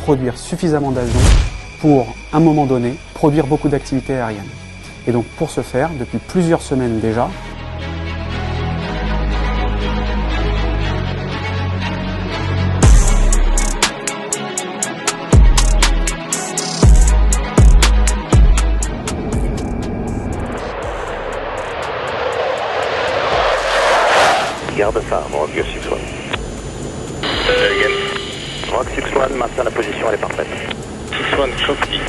produire suffisamment d'avions pour, à un moment donné, produire beaucoup d'activités aériennes. Et donc pour ce faire, depuis plusieurs semaines déjà, Garde phare, Rogue 6-1. Rogue 6-1, maintient la position, elle est parfaite. 6-1, copy.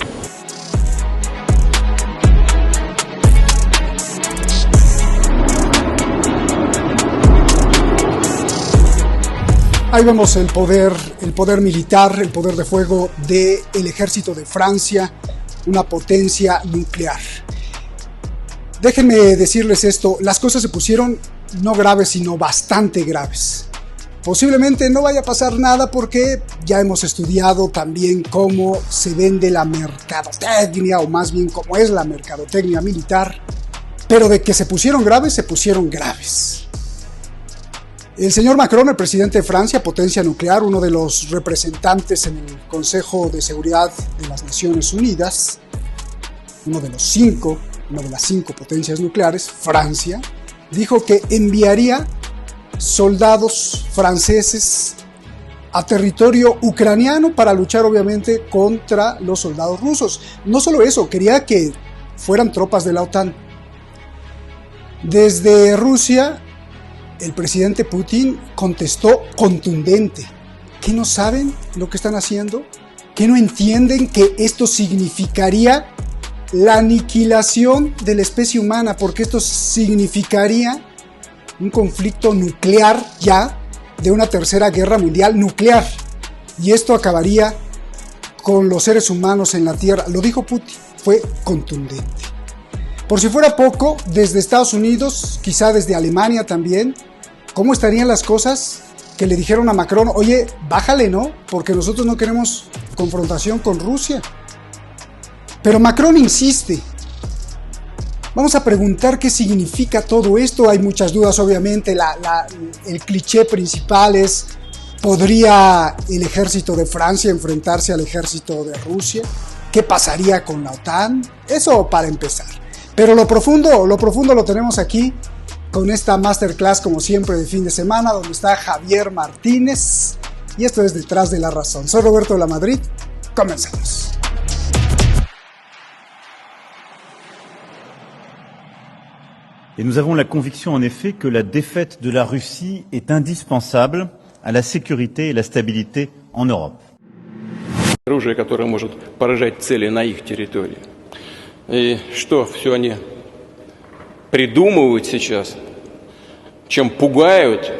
Ahí vemos el poder militar, el poder de fuego del ejército de Francia, una potencia nuclear. Déjenme decirles esto, las cosas se pusieron no graves, sino bastante graves. Posiblemente no vaya a pasar nada porque ya hemos estudiado también cómo se vende la mercadotecnia, o más bien cómo es la mercadotecnia militar, pero de que se pusieron graves, se pusieron graves. El señor Macron, el presidente de Francia, potencia nuclear, uno de los representantes en el Consejo de Seguridad de las Naciones Unidas, una de las 5 potencias nucleares, Francia, dijo que enviaría soldados franceses a territorio ucraniano para luchar obviamente contra los soldados rusos. No solo eso, quería que fueran tropas de la OTAN. Desde Rusia, el presidente Putin contestó contundente. ¿Qué no saben lo que están haciendo? ¿Qué no entienden que esto significaría la aniquilación de la especie humana? Porque esto significaría un conflicto nuclear ya, de una tercera guerra mundial nuclear. Y esto acabaría con los seres humanos en la Tierra. Lo dijo Putin, fue contundente. Por si fuera poco, desde Estados Unidos, quizá desde Alemania también, ¿cómo estarían las cosas que le dijeron a Macron? Oye, bájale, ¿no? Porque nosotros no queremos confrontación con Rusia. Pero Macron insiste. Vamos a preguntar qué significa todo esto. Hay muchas dudas, obviamente. El cliché principal es: ¿podría el ejército de Francia enfrentarse al ejército de Rusia? ¿Qué pasaría con la OTAN? Eso para empezar. Pero lo profundo lo tenemos aquí con esta masterclass, como siempre, de fin de semana, donde está Javier Martínez. Y esto es Detrás de la Razón. Soy Roberto de la Madrid. Comenzamos. Et nous avons la conviction, en effet, que la défaite de la Russie est indispensable à la sécurité et la stabilité en Europe. Оружие, которое может поражать цели на их территории. И что все они придумывают сейчас, чем пугают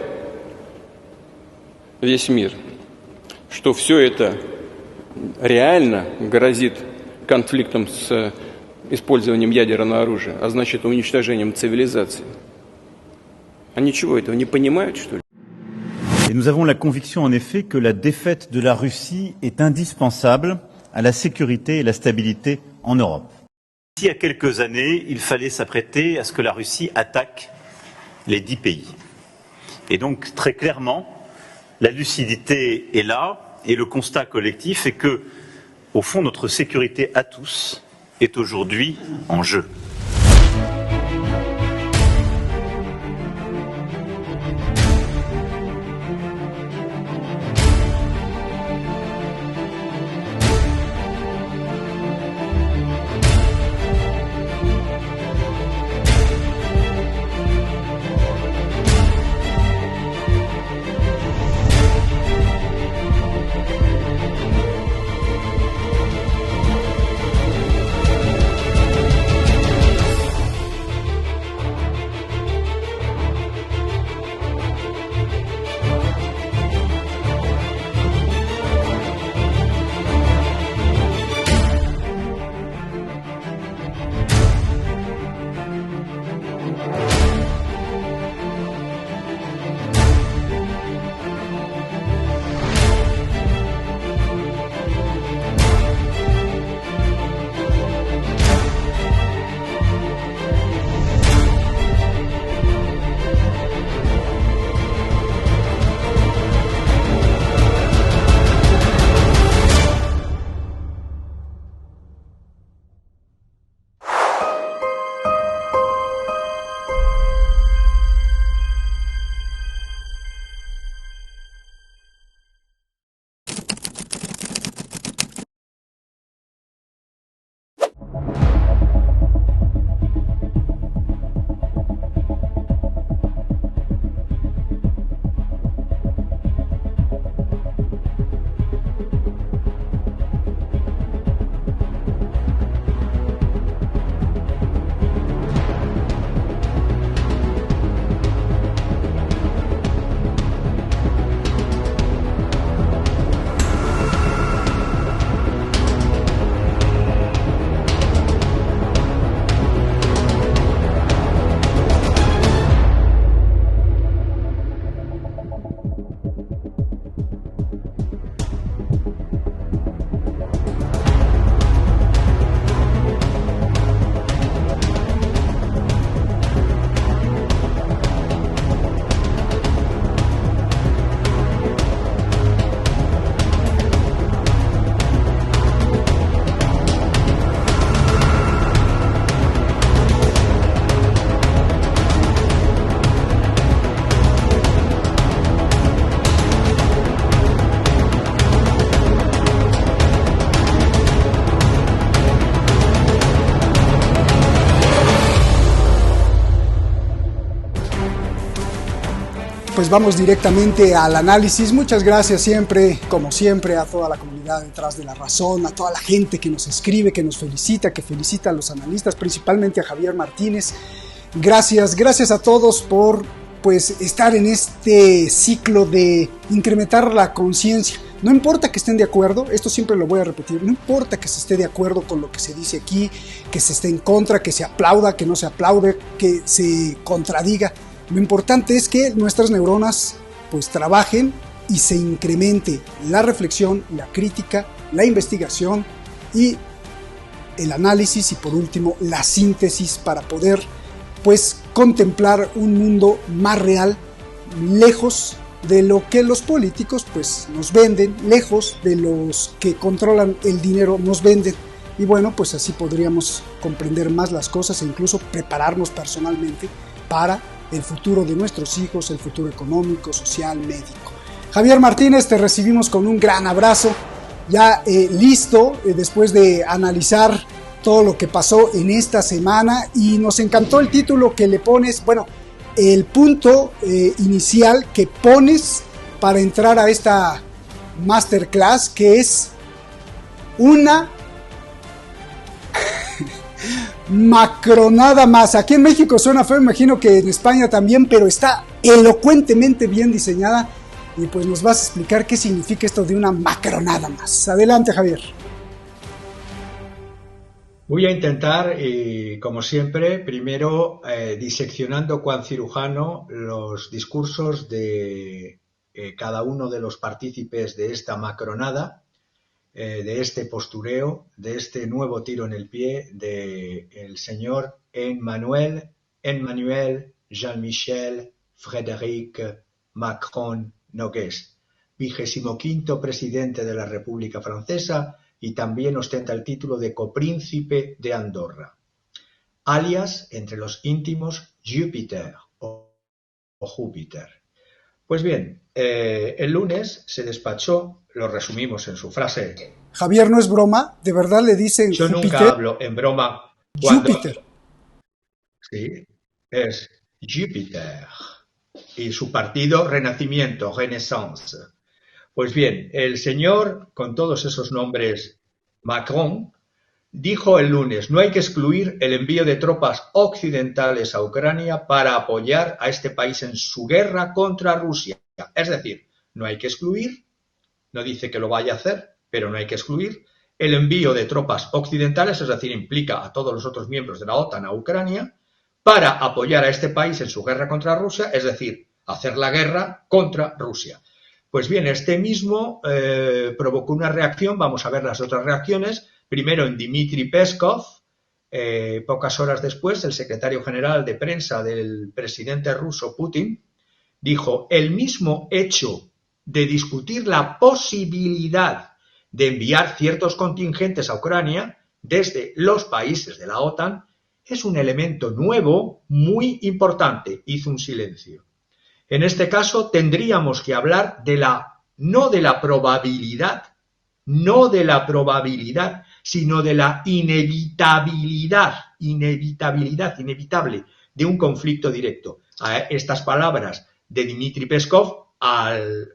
весь мир, что все это реально грозит конфликтом с использованием ядерного оружия, а значит уничтожением цивилизации. Они чего, этого не понимают, что ли? Et nous avons la conviction, en effet, que la défaite de la Russie est indispensable à la sécurité et la stabilité en Europe. Il y a quelques années, il fallait s'apprêter à ce que la Russie attaque les 10 pays. Et donc, très clairement, la lucidité est là, et le constat collectif est que, au fond, notre sécurité à tous est aujourd'hui en jeu. Pues vamos directamente al análisis. Muchas gracias siempre, como siempre, a toda la comunidad detrás de La Razón, a toda la gente que nos escribe, que nos felicita, que felicita a los analistas, principalmente a Javier Martínez. Gracias a todos por estar en este ciclo de incrementar la conciencia. No importa que estén de acuerdo, esto siempre lo voy a repetir, no importa que se esté de acuerdo con lo que se dice aquí, que se esté en contra, que se aplauda, que no se aplaude, que se contradiga. Lo importante es que nuestras neuronas trabajen y se incremente la reflexión, la crítica, la investigación y el análisis y por último la síntesis para poder contemplar un mundo más real, lejos de lo que los políticos nos venden, lejos de los que controlan el dinero nos venden. Y bueno, así podríamos comprender más las cosas e incluso prepararnos personalmente para el futuro de nuestros hijos, el futuro económico, social, médico. Javier Martínez, te recibimos con un gran abrazo, ya listo después de analizar todo lo que pasó en esta semana, y nos encantó el título que le pones, el punto inicial que pones para entrar a esta masterclass, que es una macronada más. Aquí en México suena feo, imagino que en España también, pero está elocuentemente bien diseñada y nos vas a explicar qué significa esto de una macronada más. Adelante, Javier. Voy a intentar, como siempre, primero diseccionando cuan cirujano los discursos de cada uno de los partícipes de esta macronada, de este postureo, de este nuevo tiro en el pie del señor Emmanuel Jean-Michel Frédéric Macron Nogués, 25º presidente de la República Francesa y también ostenta el título de copríncipe de Andorra, alias entre los íntimos Júpiter o Júpiter. Pues bien, el lunes se despachó, lo resumimos en su frase. Javier, no es broma, de verdad le dicen Yo Júpiter. Nunca hablo en broma. Cuando... Júpiter. Sí, es Júpiter. Y su partido Renacimiento, Renaissance. Pues bien, el señor, con todos esos nombres, Macron, dijo el lunes: no hay que excluir el envío de tropas occidentales a Ucrania para apoyar a este país en su guerra contra Rusia. Es decir, no hay que excluir, no dice que lo vaya a hacer, pero no hay que excluir el envío de tropas occidentales, es decir, implica a todos los otros miembros de la OTAN a Ucrania para apoyar a este país en su guerra contra Rusia, es decir, hacer la guerra contra Rusia. Pues bien, este mismo provocó una reacción, vamos a ver las otras reacciones. Primero en Dmitry Peskov, pocas horas después, el secretario general de prensa del presidente ruso Putin dijo: el mismo hecho de discutir la posibilidad de enviar ciertos contingentes a Ucrania desde los países de la OTAN es un elemento nuevo muy importante. Hizo un silencio. En este caso tendríamos que hablar no de la probabilidad, sino de la inevitable de un conflicto directo. A estas palabras de Dmitry Peskov, al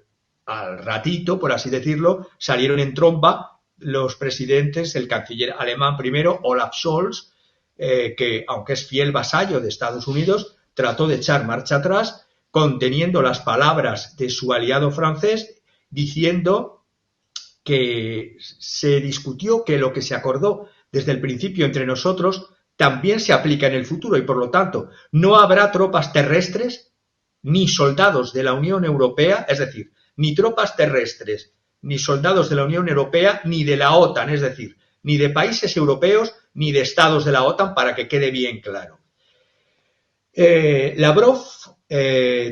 ratito, por así decirlo, salieron en tromba los presidentes, el canciller alemán primero, Olaf Scholz, que aunque es fiel vasallo de Estados Unidos, trató de echar marcha atrás, conteniendo las palabras de su aliado francés, diciendo que se discutió que lo que se acordó desde el principio entre nosotros también se aplica en el futuro y, por lo tanto, no habrá tropas terrestres ni soldados de la Unión Europea, es decir, ni tropas terrestres, ni soldados de la Unión Europea, ni de la OTAN, es decir, ni de países europeos, ni de estados de la OTAN, para que quede bien claro. Lavrov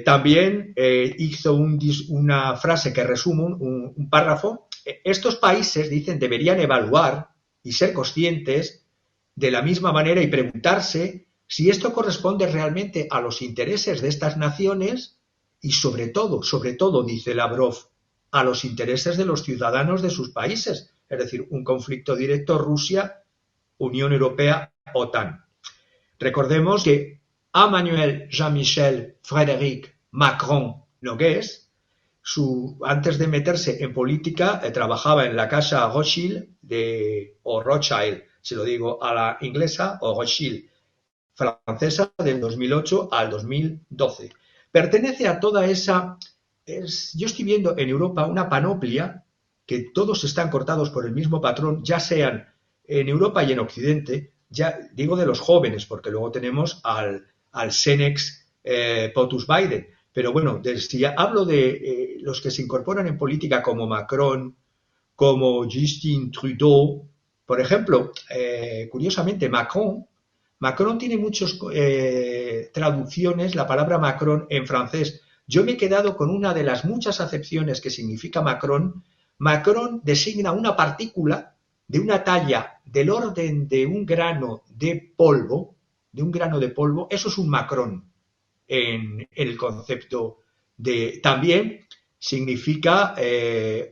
también hizo una frase que resume un párrafo. Estos países, dicen, deberían evaluar y ser conscientes de la misma manera y preguntarse si esto corresponde realmente a los intereses de estas naciones y sobre todo, dice Lavrov, a los intereses de los ciudadanos de sus países, es decir, un conflicto directo Rusia, Unión Europea, OTAN. Recordemos que Emmanuel Jean-Michel Frédéric Macron Nogués, antes de meterse en política, trabajaba en la casa Rothschild o Rothschild, si lo digo a la inglesa, o Rothschild francesa, del 2008 al 2012. Pertenece a toda esa... yo estoy viendo en Europa una panoplia que todos están cortados por el mismo patrón, ya sean en Europa y en Occidente, ya digo de los jóvenes, porque luego tenemos al Senex Potus Biden. Pero bueno, si hablo de los que se incorporan en política como Macron, como Justin Trudeau, por ejemplo, curiosamente Macron tiene muchas traducciones, la palabra Macron en francés. Yo me he quedado con una de las muchas acepciones que significa Macron. Macron designa una partícula de una talla del orden de un grano de polvo, eso es un Macron en el concepto de... También significa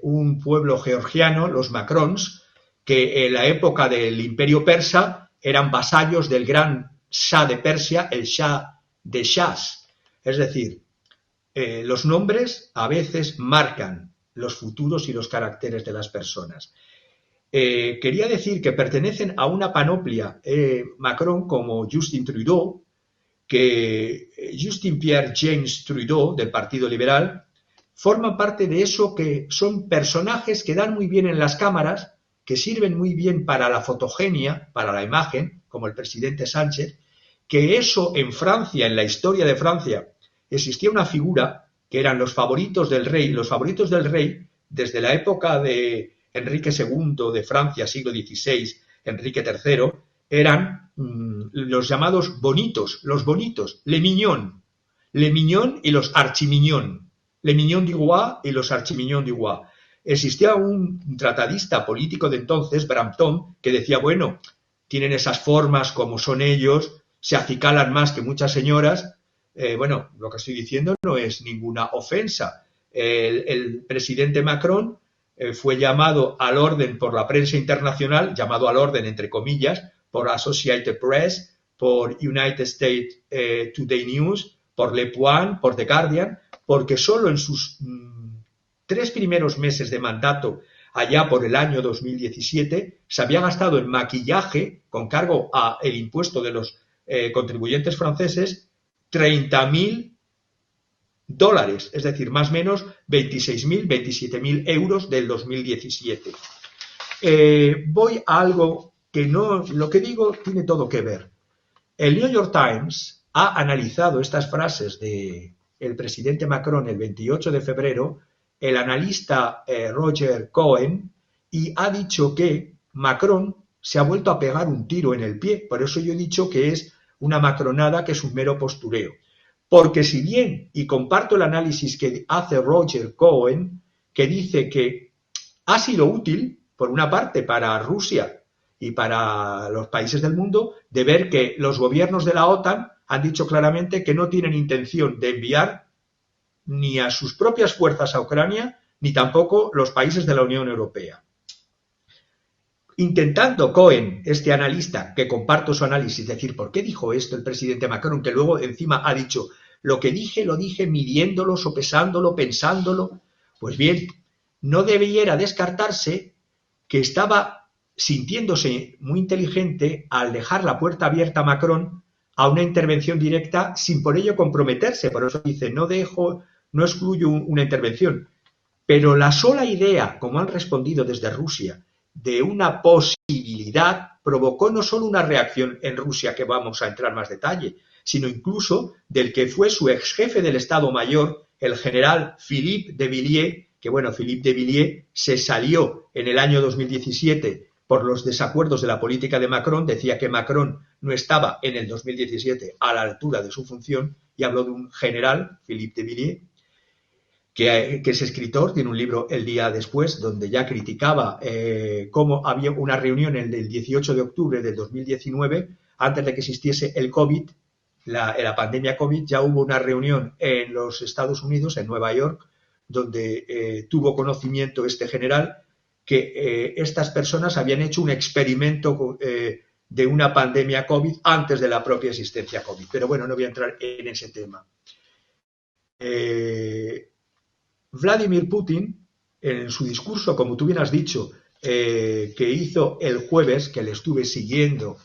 un pueblo georgiano, los Macrons, que en la época del Imperio Persa eran vasallos del gran Shah de Persia, el Shah de Shahs. Es decir, los nombres a veces marcan los futuros y los caracteres de las personas. Quería decir que pertenecen a una panoplia Macron como Justin Trudeau, que Justin Pierre James Trudeau del Partido Liberal forman parte de eso, que son personajes que dan muy bien en las cámaras, que sirven muy bien para la fotogenia, para la imagen, como el presidente Sánchez, que eso en Francia, en la historia de Francia, existía una figura que eran los favoritos del rey. Los favoritos del rey, desde la época de Enrique II de Francia, siglo XVI, Enrique III, eran los llamados bonitos, les mignons y los archimignons, les mignons du roi y los archimignons du roi. Existía un tratadista político de entonces, Brampton, que decía, bueno, tienen esas formas como son ellos, se acicalan más que muchas señoras. Bueno, lo que estoy diciendo no es ninguna ofensa. El presidente Macron fue llamado al orden por la prensa internacional, llamado al orden entre comillas, por Associated Press, por United States Today News, por Le Point, por The Guardian, porque solo en sus 3 primeros meses de mandato, allá por el año 2017, se había gastado en maquillaje, con cargo a el impuesto de los contribuyentes franceses, $30.000, es decir, más o menos 26.000, 27.000 euros del 2017. Voy a algo que no, lo que digo tiene todo que ver. El New York Times ha analizado estas frases del presidente Macron el 28 de febrero, el analista Roger Cohen, y ha dicho que Macron se ha vuelto a pegar un tiro en el pie. Por eso yo he dicho que es una macronada, que es un mero postureo. Porque si bien, y comparto el análisis que hace Roger Cohen, que dice que ha sido útil, por una parte, para Rusia y para los países del mundo, de ver que los gobiernos de la OTAN han dicho claramente que no tienen intención de enviar ni a sus propias fuerzas a Ucrania, ni tampoco los países de la Unión Europea. intentando Cohen, este analista, que comparto su análisis, decir, ¿por qué dijo esto el presidente Macron? Que luego encima ha dicho, lo que dije, lo dije midiéndolo, sopesándolo, pensándolo. Pues bien, no debiera descartarse que estaba sintiéndose muy inteligente al dejar la puerta abierta a Macron a una intervención directa sin por ello comprometerse. Por eso dice, no excluyo una intervención. Pero la sola idea, como han respondido desde Rusia, de una posibilidad provocó no solo una reacción en Rusia, que vamos a entrar más detalle, sino incluso del que fue su ex jefe del Estado Mayor, el general Philippe de Villiers, que bueno, Philippe de Villiers se salió en el año 2017 por los desacuerdos de la política de Macron, decía que Macron no estaba en el 2017 a la altura de su función, y habló de un general, Philippe de Villiers, que es escritor, tiene un libro El día después, donde ya criticaba cómo había una reunión el 18 de octubre del 2019, antes de que existiese el COVID, la pandemia COVID, ya hubo una reunión en los Estados Unidos, en Nueva York, donde tuvo conocimiento este general que estas personas habían hecho un experimento de una pandemia COVID antes de la propia existencia COVID. Pero bueno, no voy a entrar en ese tema. Vladimir Putin, en su discurso, como tú bien has dicho, que hizo el jueves, que le estuve siguiendo,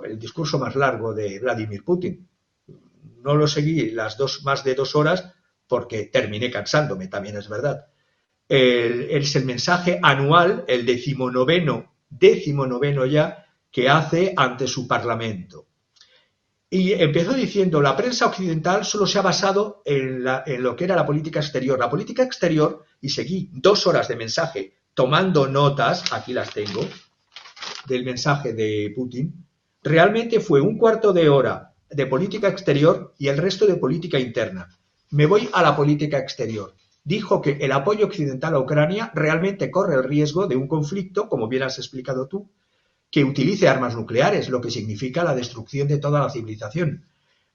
el discurso más largo de Vladimir Putin, no lo seguí más de 2 horas porque terminé cansándome, también es verdad. Es el mensaje anual, el 19º ya, que hace ante su parlamento. Y empezó diciendo, la prensa occidental solo se ha basado en lo que era la política exterior. La política exterior, y seguí 2 horas de mensaje tomando notas, aquí las tengo, del mensaje de Putin, realmente fue 1/4 de hora de política exterior y el resto de política interna. Me voy a la política exterior. Dijo que el apoyo occidental a Ucrania realmente corre el riesgo de un conflicto, como bien has explicado tú, que utilice armas nucleares, lo que significa la destrucción de toda la civilización.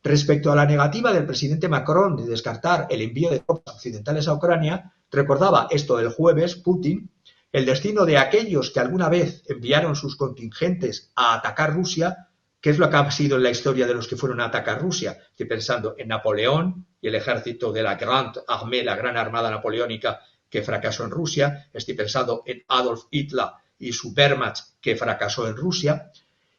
Respecto a la negativa del presidente Macron de descartar el envío de tropas occidentales a Ucrania, recordaba esto el jueves Putin, el destino de aquellos que alguna vez enviaron sus contingentes a atacar Rusia, que es lo que ha sido en la historia de los que fueron a atacar Rusia. Estoy pensando en Napoleón y el ejército de la Grande Armée, la Gran Armada Napoleónica, que fracasó en Rusia. Estoy pensando en Adolf Hitler y su Wehrmacht, que fracasó en Rusia.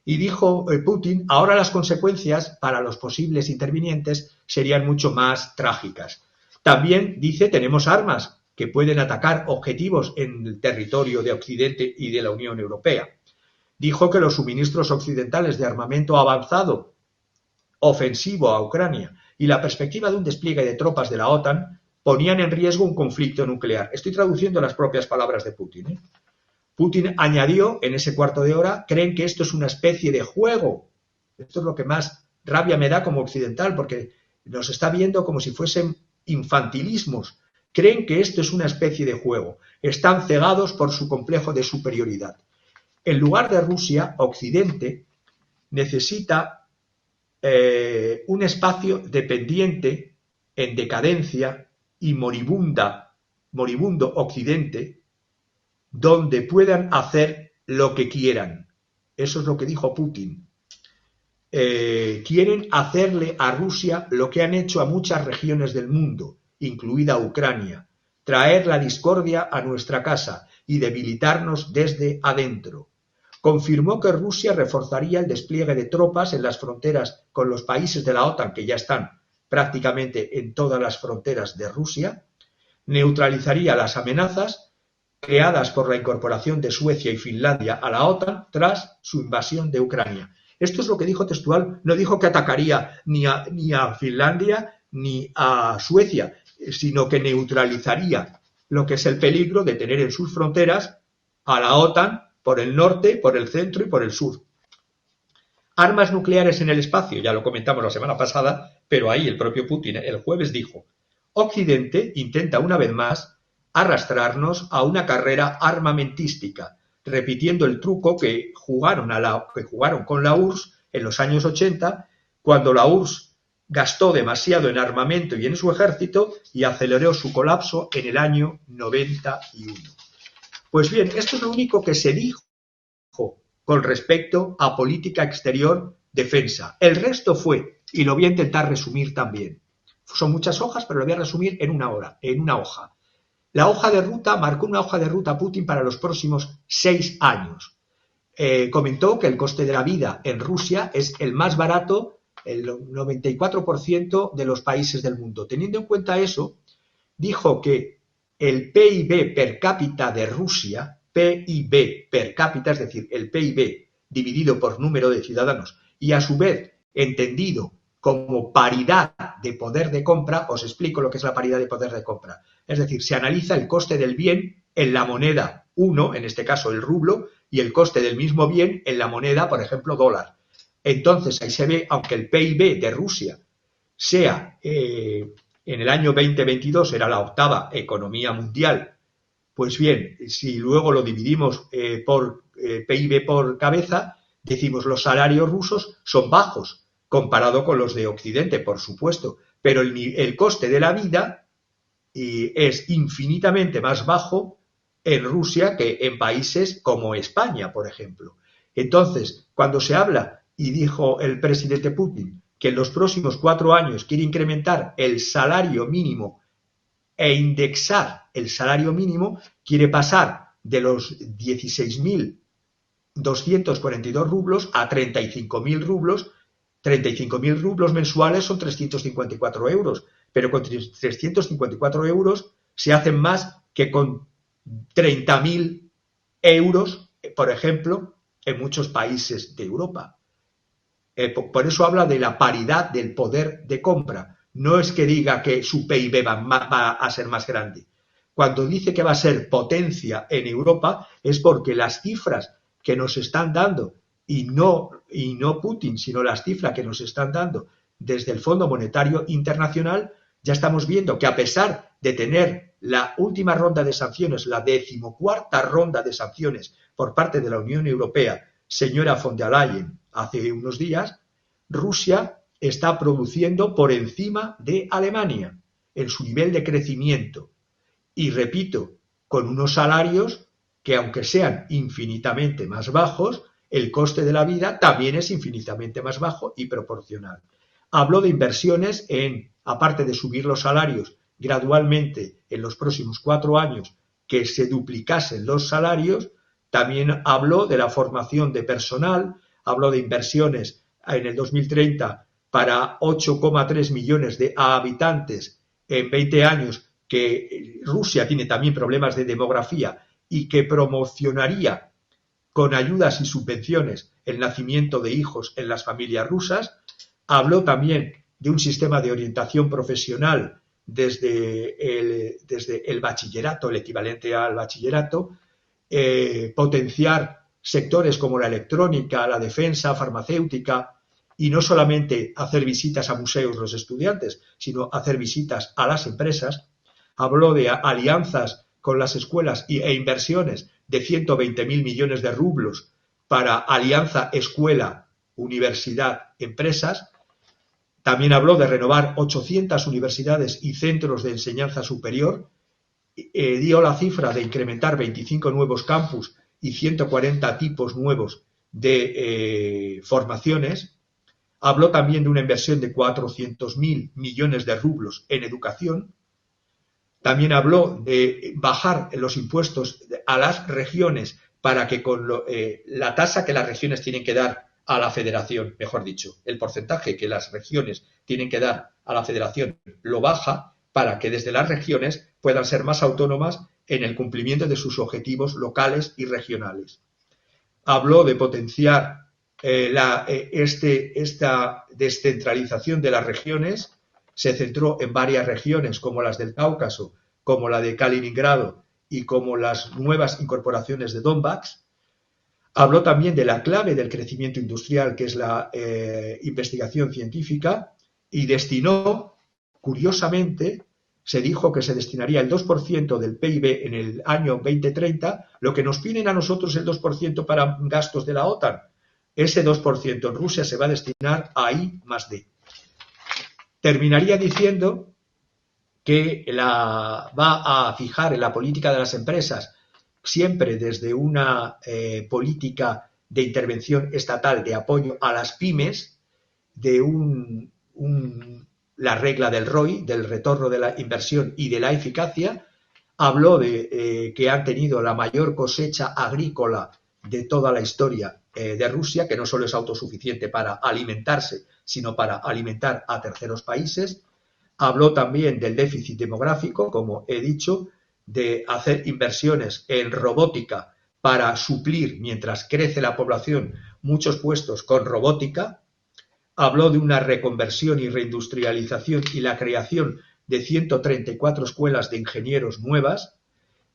Y dijo Putin, ahora las consecuencias para los posibles intervinientes serían mucho más trágicas. También dice, tenemos armas que pueden atacar objetivos en el territorio de Occidente y de la Unión Europea. Dijo que los suministros occidentales de armamento avanzado ofensivo a Ucrania y la perspectiva de un despliegue de tropas de la OTAN ponían en riesgo un conflicto nuclear. Estoy traduciendo las propias palabras de Putin, Putin añadió en ese 1/4 de hora, creen que esto es una especie de juego. Esto es lo que más rabia me da como occidental, porque nos está viendo como si fuesen infantilismos. Creen que esto es una especie de juego. Están cegados por su complejo de superioridad. En lugar de Rusia, Occidente necesita un espacio dependiente, en decadencia y moribundo Occidente, donde puedan hacer lo que quieran. Eso es lo que dijo Putin. Quieren hacerle a Rusia lo que han hecho a muchas regiones del mundo, incluida Ucrania, traer la discordia a nuestra casa y debilitarnos desde adentro. Confirmó que Rusia reforzaría el despliegue de tropas en las fronteras con los países de la OTAN, que ya están prácticamente en todas las fronteras de Rusia, neutralizaría las amenazas creadas por la incorporación de Suecia y Finlandia a la OTAN tras su invasión de Ucrania. Esto es lo que dijo textual, no dijo que atacaría ni a Finlandia ni a Suecia, sino que neutralizaría lo que es el peligro de tener en sus fronteras a la OTAN por el norte, por el centro y por el sur. Armas nucleares en el espacio, ya lo comentamos la semana pasada, pero ahí el propio Putin el jueves dijo, Occidente intenta una vez más arrastrarnos a una carrera armamentística, repitiendo el truco que jugaron con la URSS en los años 80, cuando la URSS gastó demasiado en armamento y en su ejército y aceleró su colapso en el año 91. Pues bien, esto es lo único que se dijo con respecto a política exterior, defensa. El resto fue, y lo voy a intentar resumir también. Son muchas hojas, pero lo voy a resumir en una hoja. La hoja de ruta, marcó una hoja de ruta Putin para los próximos 6 años. Comentó que el coste de la vida en Rusia es el más barato, el 94% de los países del mundo. Teniendo en cuenta eso, dijo que el PIB per cápita de Rusia, PIB per cápita, es decir, el PIB dividido por número de ciudadanos y a su vez entendido como paridad de poder de compra, os explico lo que es la paridad de poder de compra. Es decir, se analiza el coste del bien en la moneda 1, en este caso el rublo, y el coste del mismo bien en la moneda, por ejemplo, dólar. Entonces, ahí se ve, aunque el PIB de Rusia sea, en el año 2022 era la 8ª economía mundial, pues bien, si luego lo dividimos por PIB por cabeza, decimos los salarios rusos son bajos, comparado con los de Occidente, por supuesto, pero el coste de la vida es infinitamente más bajo en Rusia que en países como España, por ejemplo. Entonces, cuando se habla, y dijo el presidente Putin, que en los próximos 4 años quiere incrementar el salario mínimo e indexar el salario mínimo, quiere pasar de los 16.242 rublos a 35.000 rublos. 35.000 rublos mensuales son 354 euros, pero con 354 euros se hacen más que con 30.000 euros, por ejemplo, en muchos países de Europa. Por eso habla de la paridad del poder de compra. No es que diga que su PIB va a ser más grande. Cuando dice que va a ser potencia en Europa es porque las cifras que nos están dando, y no Putin, sino las cifras que nos están dando desde el Fondo Monetario Internacional, ya estamos viendo que a pesar de tener la última ronda de sanciones, la 14ª ronda de sanciones por parte de la Unión Europea, señora von der Leyen, hace unos días, Rusia está produciendo por encima de Alemania en su nivel de crecimiento. Y repito, con unos salarios que, aunque sean infinitamente más bajos, el coste de la vida también es infinitamente más bajo y proporcional. Habló de inversiones aparte de subir los salarios gradualmente en los próximos 4 años, que se duplicasen los salarios. También habló de la formación de personal, habló de inversiones en el 2030 para 8,3 millones de habitantes en 20 años, que Rusia tiene también problemas de demografía y que promocionaría con ayudas y subvenciones el nacimiento de hijos en las familias rusas. Habló también de un sistema de orientación profesional desde el bachillerato, el equivalente al bachillerato, potenciar sectores como la electrónica, la defensa, farmacéutica, y no solamente hacer visitas a museos los estudiantes, sino hacer visitas a las empresas. Habló de alianzas con las escuelas e inversiones de 120.000 millones de rublos para alianza escuela, universidad, empresas. También habló de renovar 800 universidades y centros de enseñanza superior. Dio la cifra de incrementar 25 nuevos campus y 140 tipos nuevos de formaciones. Habló también de una inversión de 400.000 millones de rublos en educación. También habló de bajar los impuestos a las regiones para que con la tasa que las regiones tienen que dar a la federación, mejor dicho, el porcentaje que las regiones tienen que dar a la federación lo baja para que desde las regiones puedan ser más autónomas en el cumplimiento de sus objetivos locales y regionales. Habló de potenciar esta descentralización de las regiones. Se centró en varias regiones como las del Cáucaso, como la de Kaliningrado y como las nuevas incorporaciones de Donbass. Habló también de la clave del crecimiento industrial, que es la investigación científica, y destinó, curiosamente, se dijo que se destinaría el 2% del PIB en el año 2030, lo que nos piden a nosotros el 2% para gastos de la OTAN. Ese 2% en Rusia se va a destinar a I+D. Terminaría diciendo que va a fijar en la política de las empresas siempre desde una política de intervención estatal de apoyo a las pymes, de la regla del ROI, del retorno de la inversión y de la eficacia. Habló de que han tenido la mayor cosecha agrícola de toda la historia de Rusia, que no solo es autosuficiente para alimentarse, sino para alimentar a terceros países. Habló también del déficit demográfico, como he dicho, de hacer inversiones en robótica para suplir, mientras crece la población, muchos puestos con robótica. Habló de una reconversión y reindustrialización y la creación de 134 escuelas de ingenieros nuevas,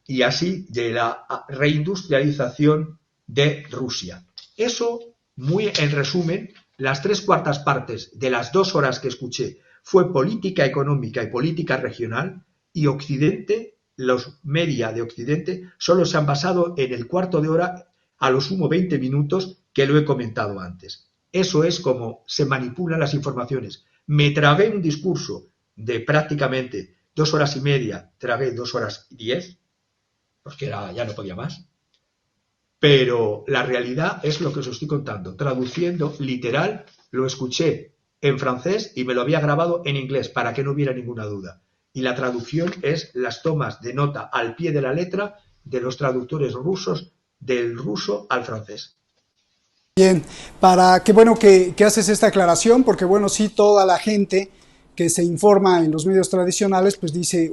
y así de la reindustrialización de Rusia. Eso, muy en resumen, las 3/4 partes de las 2 horas que escuché fue política económica y política regional, y Occidente, los media de Occidente, solo se han basado en el cuarto de hora, a lo sumo 20 minutos, que lo he comentado antes. Eso es como se manipulan las informaciones. Me tragué un discurso de prácticamente 2 horas y media, tragué 2 horas y 10, porque ya no podía más. Pero la realidad es lo que os estoy contando. Traduciendo literal, lo escuché en francés y me lo había grabado en inglés para que no hubiera ninguna duda. Y la traducción es las tomas de nota al pie de la letra de los traductores rusos, del ruso al francés. Bien, qué bueno que haces esta aclaración, porque bueno, sí, toda la gente que se informa en los medios tradicionales, pues dice,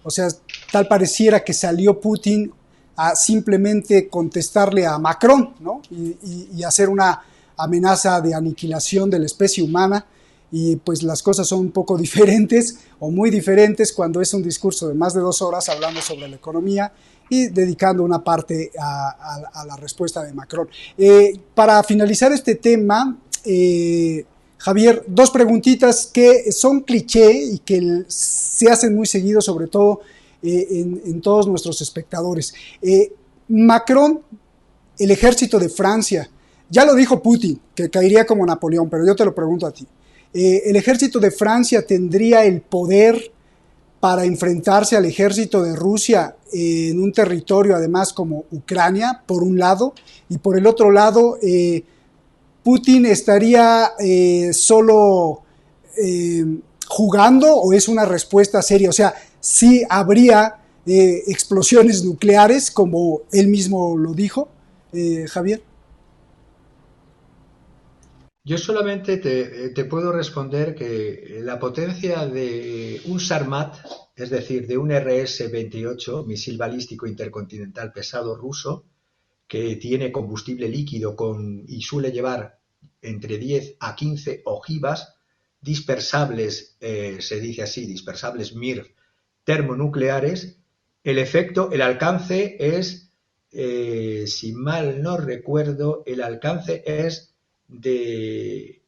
o sea, tal pareciera que salió Putin a simplemente contestarle a Macron, ¿no? Y hacer una amenaza de aniquilación de la especie humana, y pues las cosas son un poco diferentes, o muy diferentes, cuando es un discurso de más de 2 horas hablando sobre la economía y dedicando una parte a la respuesta de Macron. Para finalizar este tema, Javier, 2 preguntitas que son cliché y que se hacen muy seguido, sobre todo en todos nuestros espectadores. Macron, el ejército de Francia, ya lo dijo Putin, que caería como Napoleón, pero yo te lo pregunto a ti. ¿El ejército de Francia tendría el poder para enfrentarse al ejército de Rusia en un territorio, además, como Ucrania, por un lado, y por el otro lado, Putin estaría solo jugando, o es una respuesta seria? O sea, ¿sí habría explosiones nucleares, como él mismo lo dijo, Javier? Yo solamente te puedo responder que la potencia de un Sarmat, es decir, de un RS-28, misil balístico intercontinental pesado ruso, que tiene combustible líquido y suele llevar entre 10 a 15 ojivas dispersables, se dice así, dispersables MIRV termonucleares, el alcance es, si mal no recuerdo, el alcance es de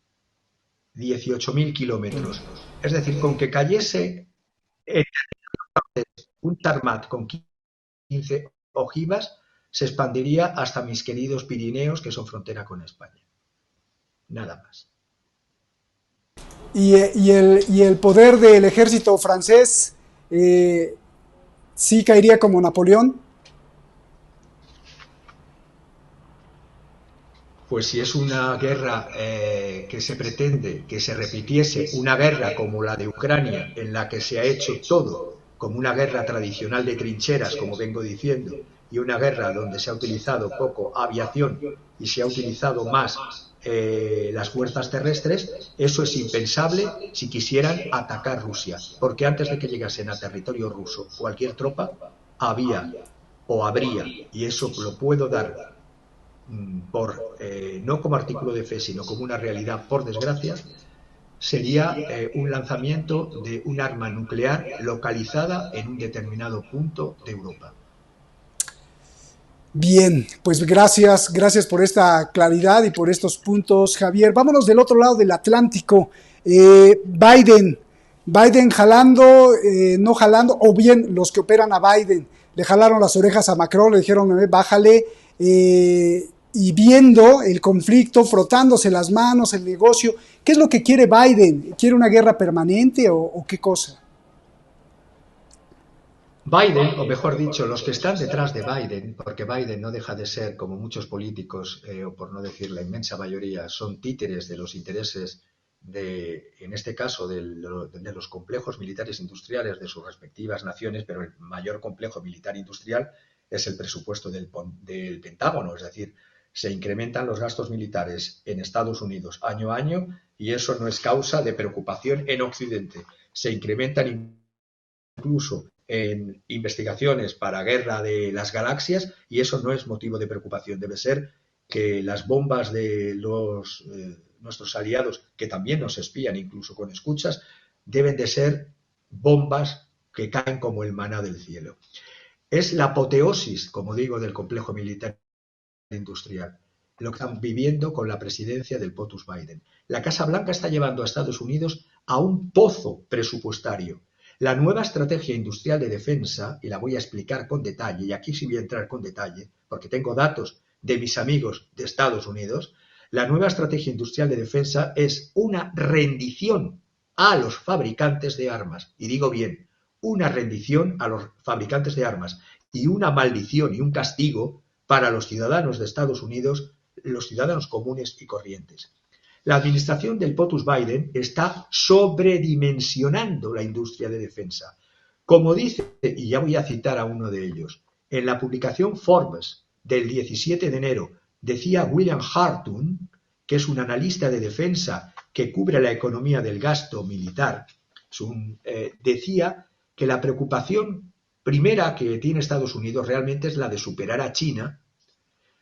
18.000 kilómetros. Es decir, con que cayese un Sarmat con 15 ojivas, se expandiría hasta mis queridos Pirineos, que son frontera con España. Nada más. ¿Y el poder del ejército francés sí caería como Napoleón? Pues si es una guerra que se pretende que se repitiese, una guerra como la de Ucrania, en la que se ha hecho todo como una guerra tradicional de trincheras, como vengo diciendo, y una guerra donde se ha utilizado poco aviación y se ha utilizado más las fuerzas terrestres, eso es impensable si quisieran atacar Rusia, porque antes de que llegasen a territorio ruso cualquier tropa, había o habría, y eso lo puedo dar no como artículo de fe, sino como una realidad, por desgracia, sería un lanzamiento de un arma nuclear localizada en un determinado punto de Europa. Bien, pues gracias por esta claridad y por estos puntos, Javier. Vámonos del otro lado del Atlántico. Biden jalando, no jalando, o bien los que operan a Biden le jalaron las orejas a Macron, le dijeron bájale, y viendo el conflicto, frotándose las manos, el negocio. ¿Qué es lo que quiere Biden? ¿Quiere una guerra permanente o qué cosa? Biden, o mejor dicho, los que están detrás de Biden, porque Biden no deja de ser, como muchos políticos, o por no decir la inmensa mayoría, son títeres de los intereses en este caso, de los complejos militares industriales de sus respectivas naciones, pero el mayor complejo militar industrial es el presupuesto del Pentágono, es decir, se incrementan los gastos militares en Estados Unidos año a año y eso no es causa de preocupación en Occidente. Se incrementan incluso en investigaciones para guerra de las galaxias y eso no es motivo de preocupación. Debe ser que las bombas de nuestros aliados, que también nos espían incluso con escuchas, deben de ser bombas que caen como el maná del cielo. Es la apoteosis, como digo, del complejo militar industrial, lo que están viviendo con la presidencia del POTUS Biden. La Casa Blanca está llevando a Estados Unidos a un pozo presupuestario. La nueva estrategia industrial de defensa, y la voy a explicar con detalle, y aquí sí voy a entrar con detalle, porque tengo datos de mis amigos de Estados Unidos, la nueva estrategia industrial de defensa es una rendición a los fabricantes de armas, y digo bien, una rendición a los fabricantes de armas, y una maldición y un castigo para los ciudadanos de Estados Unidos, los ciudadanos comunes y corrientes. La administración del POTUS Biden está sobredimensionando la industria de defensa. Como dice, y ya voy a citar a uno de ellos, en la publicación Forbes del 17 de enero, decía William Hartung, que es un analista de defensa que cubre la economía del gasto militar, decía que la preocupación primera que tiene Estados Unidos realmente es la de superar a China,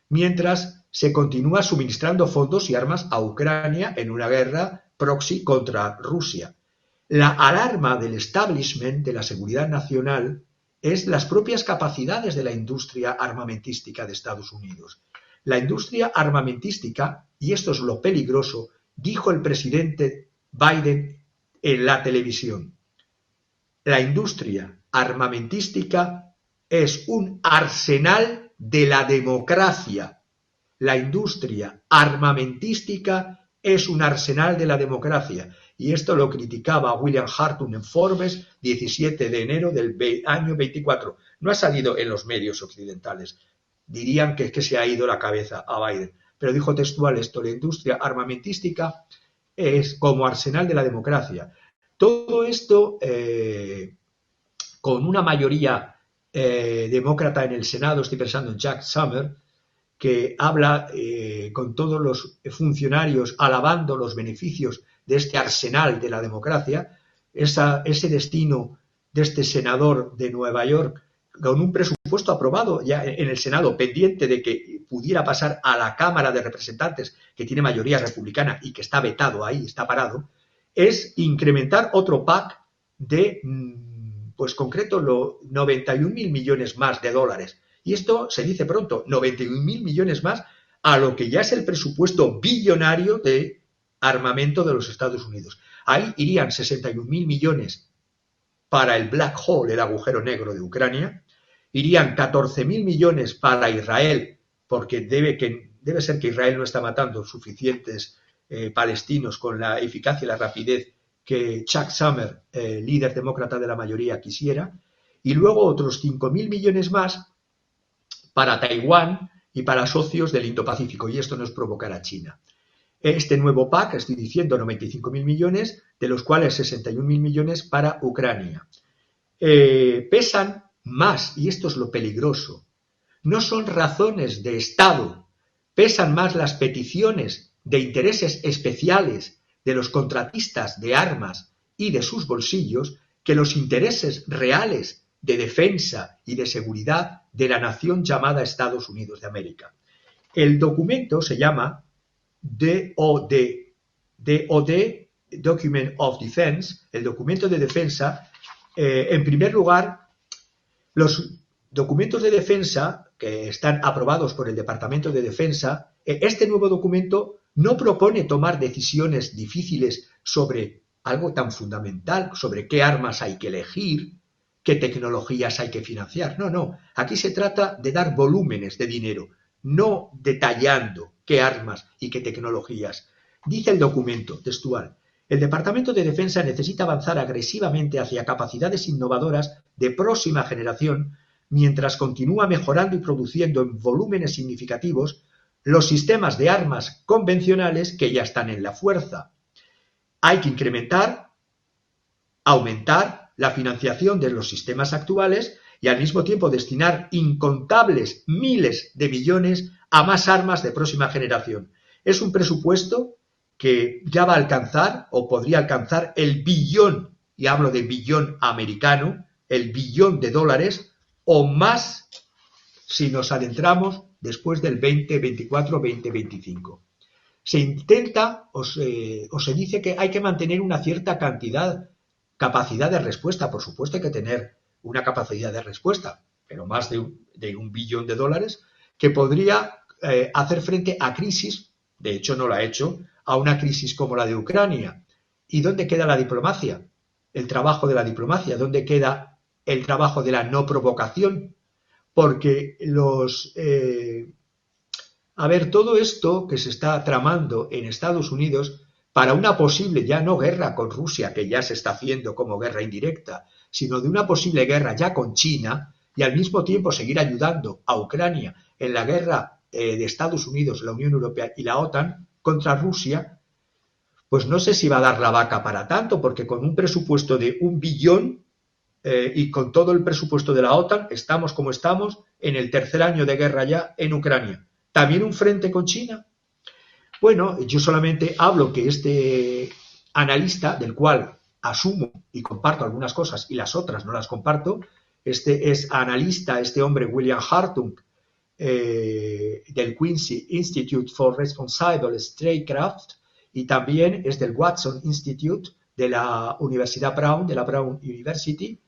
mientras se continúa suministrando fondos y armas a Ucrania en una guerra proxy contra Rusia. La alarma del establishment de la seguridad nacional es las propias capacidades de la industria armamentística de Estados Unidos. La industria armamentística, y esto es lo peligroso, dijo el presidente Biden en la televisión, la industria armamentística es un arsenal de la democracia. La industria armamentística es un arsenal de la democracia. Y esto lo criticaba William Hartung en Forbes, 17 de enero del año 24. No ha salido en los medios occidentales. Dirían que es que se ha ido la cabeza a Biden. Pero dijo textual esto, la industria armamentística es como arsenal de la democracia. Todo esto con una mayoría demócrata en el Senado, estoy pensando en Chuck Schumer, que habla con todos los funcionarios alabando los beneficios de este arsenal de la democracia, ese destino de este senador de Nueva York con un presupuesto aprobado ya en el Senado, pendiente de que pudiera pasar a la Cámara de Representantes, que tiene mayoría republicana y que está vetado ahí, está parado, es incrementar otro PAC de, pues concreto, 91.000 millones más de dólares. Y esto se dice pronto, 91.000 millones más a lo que ya es el presupuesto billonario de armamento de los Estados Unidos. Ahí irían 61.000 millones para el Black Hole, el agujero negro de Ucrania, irían 14.000 millones para Israel, porque debe ser que Israel no está matando suficientes palestinos con la eficacia y la rapidez que Chuck Schumer, líder demócrata de la mayoría, quisiera, y luego otros 5.000 millones más para Taiwán y para socios del Indo-Pacífico, y esto no es provocar a China. Este nuevo PAC, estoy diciendo 95.000 millones, de los cuales 61.000 millones para Ucrania. Pesan más, y esto es lo peligroso, no son razones de Estado, pesan más las peticiones de intereses especiales de los contratistas de armas y de sus bolsillos que los intereses reales de defensa y de seguridad de la nación llamada Estados Unidos de América. El documento se llama DOD, Document of Defense, el documento de defensa. En primer lugar, los documentos de defensa que están aprobados por el Departamento de Defensa, este nuevo documento no propone tomar decisiones difíciles sobre algo tan fundamental, sobre qué armas hay que elegir, qué tecnologías hay que financiar. No, aquí se trata de dar volúmenes de dinero, no detallando qué armas y qué tecnologías. Dice el documento textual, El Departamento de Defensa necesita avanzar agresivamente hacia capacidades innovadoras de próxima generación mientras continúa mejorando y produciendo en volúmenes significativos los sistemas de armas convencionales que ya están en la fuerza. Hay que aumentar la financiación de los sistemas actuales y al mismo tiempo destinar incontables miles de millones a más armas de próxima generación. Es un presupuesto que ya va a alcanzar o podría alcanzar el billón, y hablo de billón americano, el billón de dólares o más si nos adentramos después del 2024-2025. Se intenta o se dice que hay que mantener una cierta capacidad de respuesta. Por supuesto hay que tener una capacidad de respuesta, pero más de un billón de dólares que podría hacer frente a crisis, de hecho no lo ha hecho, a una crisis como la de Ucrania. ¿Y dónde queda la diplomacia? El trabajo de la diplomacia. ¿Dónde queda el trabajo de la no provocación? Porque todo esto que se está tramando en Estados Unidos para una posible ya no guerra con Rusia, que ya se está haciendo como guerra indirecta, sino de una posible guerra ya con China y al mismo tiempo seguir ayudando a Ucrania en la guerra de Estados Unidos, la Unión Europea y la OTAN contra Rusia, pues no sé si va a dar la vaca para tanto, porque con un presupuesto de 1 billón y con todo el presupuesto de la OTAN estamos como estamos en el tercer año de guerra ya en Ucrania. ¿También un frente con China? Bueno, yo solamente hablo que este analista, del cual asumo y comparto algunas cosas y las otras no las comparto, este es analista, este hombre William Hartung, del Quincy Institute for Responsible Statecraft, y también es del Watson Institute de la Universidad Brown, de la Brown University.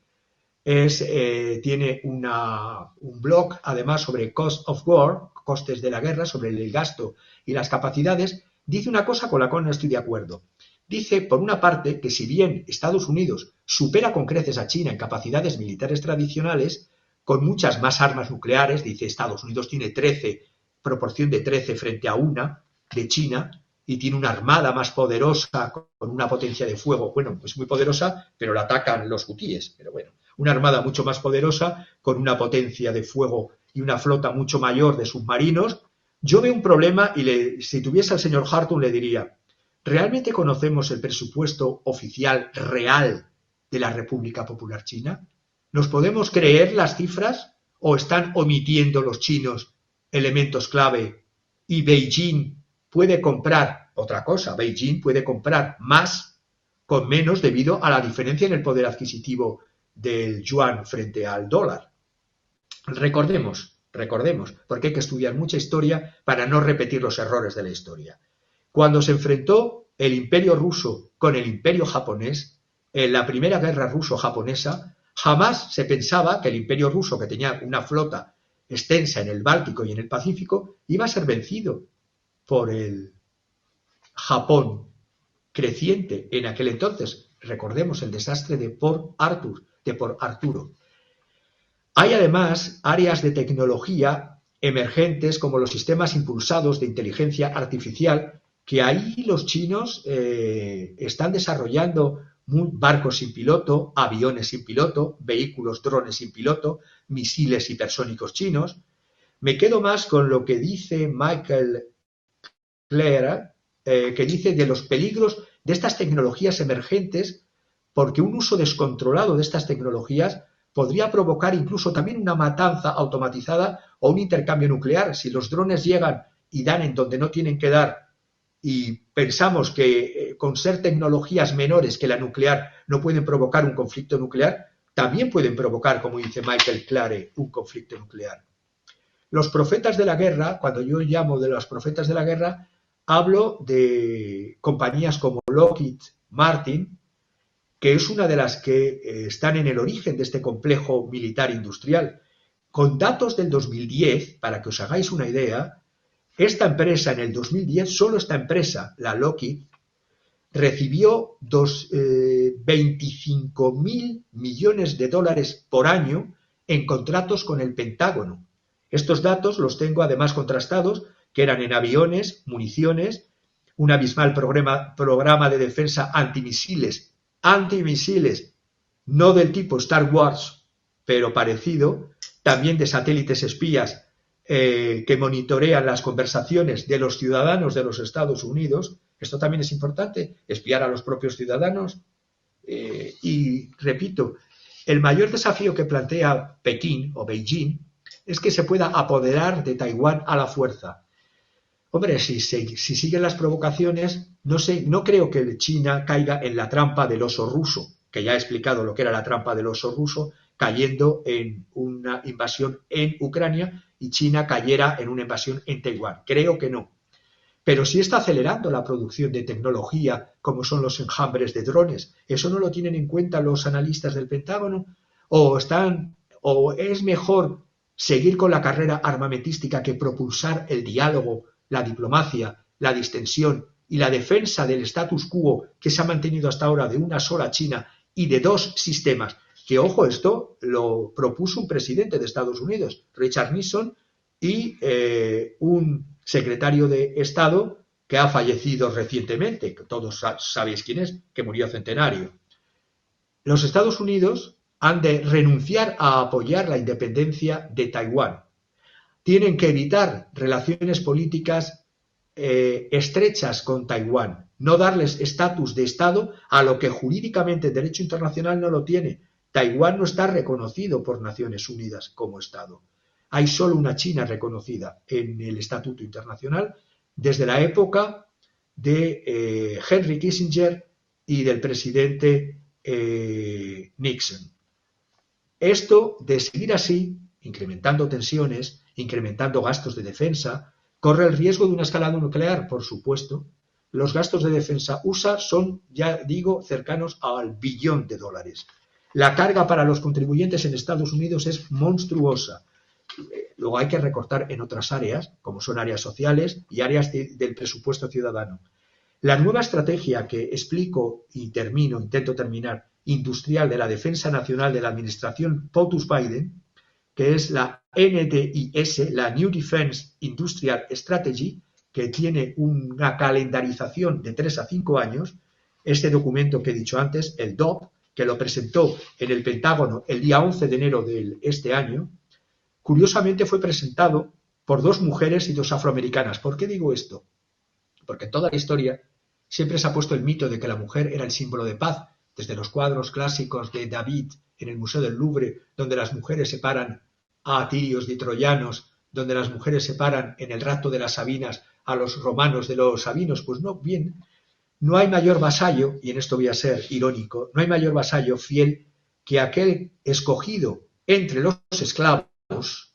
Tiene un blog además sobre Cost of War, costes de la guerra, sobre el gasto y las capacidades. Dice una cosa con la cual no estoy de acuerdo. Dice, por una parte, que si bien Estados Unidos supera con creces a China en capacidades militares tradicionales, con muchas más armas nucleares, dice Estados Unidos tiene 13, proporción de 13 frente a 1 de China, y tiene una armada más poderosa, con una potencia de fuego, bueno, pues muy poderosa, pero la atacan los hutíes, pero bueno, una armada mucho más poderosa, con una potencia de fuego y una flota mucho mayor de submarinos. Yo veo un problema y si tuviese al señor Hartung le diría, ¿realmente conocemos el presupuesto oficial real de la República Popular China? ¿Nos podemos creer las cifras o están omitiendo los chinos elementos clave y Beijing puede comprar otra cosa? Beijing puede comprar más con menos debido a la diferencia en el poder adquisitivo del yuan frente al dólar. Recordemos, porque hay que estudiar mucha historia para no repetir los errores de la historia. Cuando se enfrentó el Imperio ruso con el Imperio japonés, en la primera guerra ruso-japonesa, jamás se pensaba que el Imperio ruso, que tenía una flota extensa en el Báltico y en el Pacífico, iba a ser vencido por el Japón creciente en aquel entonces. Recordemos el desastre de Port Arturo. Hay además áreas de tecnología emergentes como los sistemas impulsados de inteligencia artificial, que ahí los chinos están desarrollando barcos sin piloto, aviones sin piloto, vehículos, drones sin piloto, misiles hipersónicos chinos. Me quedo más con lo que dice Michael Clare, que dice de los peligros de estas tecnologías emergentes, porque un uso descontrolado de estas tecnologías podría provocar incluso también una matanza automatizada o un intercambio nuclear. Si los drones llegan y dan en donde no tienen que dar, y pensamos que con ser tecnologías menores que la nuclear no pueden provocar un conflicto nuclear, también pueden provocar, como dice Michael Clare, un conflicto nuclear. Los profetas de la guerra, cuando yo llamo de los profetas de la guerra, hablo de compañías como Lockheed Martin, que es una de las que están en el origen de este complejo militar industrial. Con datos del 2010, para que os hagáis una idea, esta empresa en el 2010, solo esta empresa, la Lockheed, recibió 25.000 millones de dólares por año en contratos con el Pentágono. Estos datos los tengo además contrastados, que eran en aviones, municiones, un abismal programa de defensa antimisiles, no del tipo Star Wars, pero parecido, también de satélites espías que monitorean las conversaciones de los ciudadanos de los Estados Unidos. Esto también es importante, espiar a los propios ciudadanos. Y repito, el mayor desafío que plantea Pekín o Beijing es que se pueda apoderar de Taiwán a la fuerza. Hombre, si siguen las provocaciones, no creo que China caiga en la trampa del oso ruso, que ya he explicado lo que era la trampa del oso ruso, cayendo en una invasión en Ucrania y China cayera en una invasión en Taiwán. Creo que no. Pero sí está acelerando la producción de tecnología, como son los enjambres de drones. ¿Eso no lo tienen en cuenta los analistas del Pentágono? ¿O es mejor seguir con la carrera armamentística que propulsar el diálogo, la diplomacia, la distensión y la defensa del status quo que se ha mantenido hasta ahora de una sola China y de dos sistemas? Que, ojo, esto lo propuso un presidente de Estados Unidos, Richard Nixon, y un secretario de Estado que ha fallecido recientemente, que todos sabéis quién es, que murió centenario. Los Estados Unidos han de renunciar a apoyar la independencia de Taiwán. Tienen que evitar relaciones políticas estrechas con Taiwán, no darles estatus de Estado, a lo que jurídicamente el derecho internacional no lo tiene. Taiwán no está reconocido por Naciones Unidas como Estado. Hay solo una China reconocida en el Estatuto Internacional desde la época de Henry Kissinger y del presidente Nixon. Esto, de seguir así, incrementando tensiones, incrementando gastos de defensa, corre el riesgo de una escalada nuclear, por supuesto. Los gastos de defensa USA son, ya digo, cercanos al $1 billón. La carga para los contribuyentes en Estados Unidos es monstruosa. Luego hay que recortar en otras áreas, como son áreas sociales y áreas del presupuesto ciudadano. La nueva estrategia que explico y intento terminar, industrial de la defensa nacional de la administración POTUS-Biden, que es la NDIS, la New Defense Industrial Strategy, que tiene una calendarización de 3 a 5 años, este documento que he dicho antes, el DOP, que lo presentó en el Pentágono el día 11 de enero de este año, curiosamente fue presentado por 2 mujeres y 2 afroamericanas. ¿Por qué digo esto? Porque en toda la historia siempre se ha puesto el mito de que la mujer era el símbolo de paz, desde los cuadros clásicos de David en el Museo del Louvre, donde las mujeres separan a tirios de troyanos, donde las mujeres separan en el rapto de las Sabinas a los romanos de los sabinos. Pues no, bien, no hay mayor vasallo, y en esto voy a ser irónico, no hay mayor vasallo fiel que aquel escogido entre los esclavos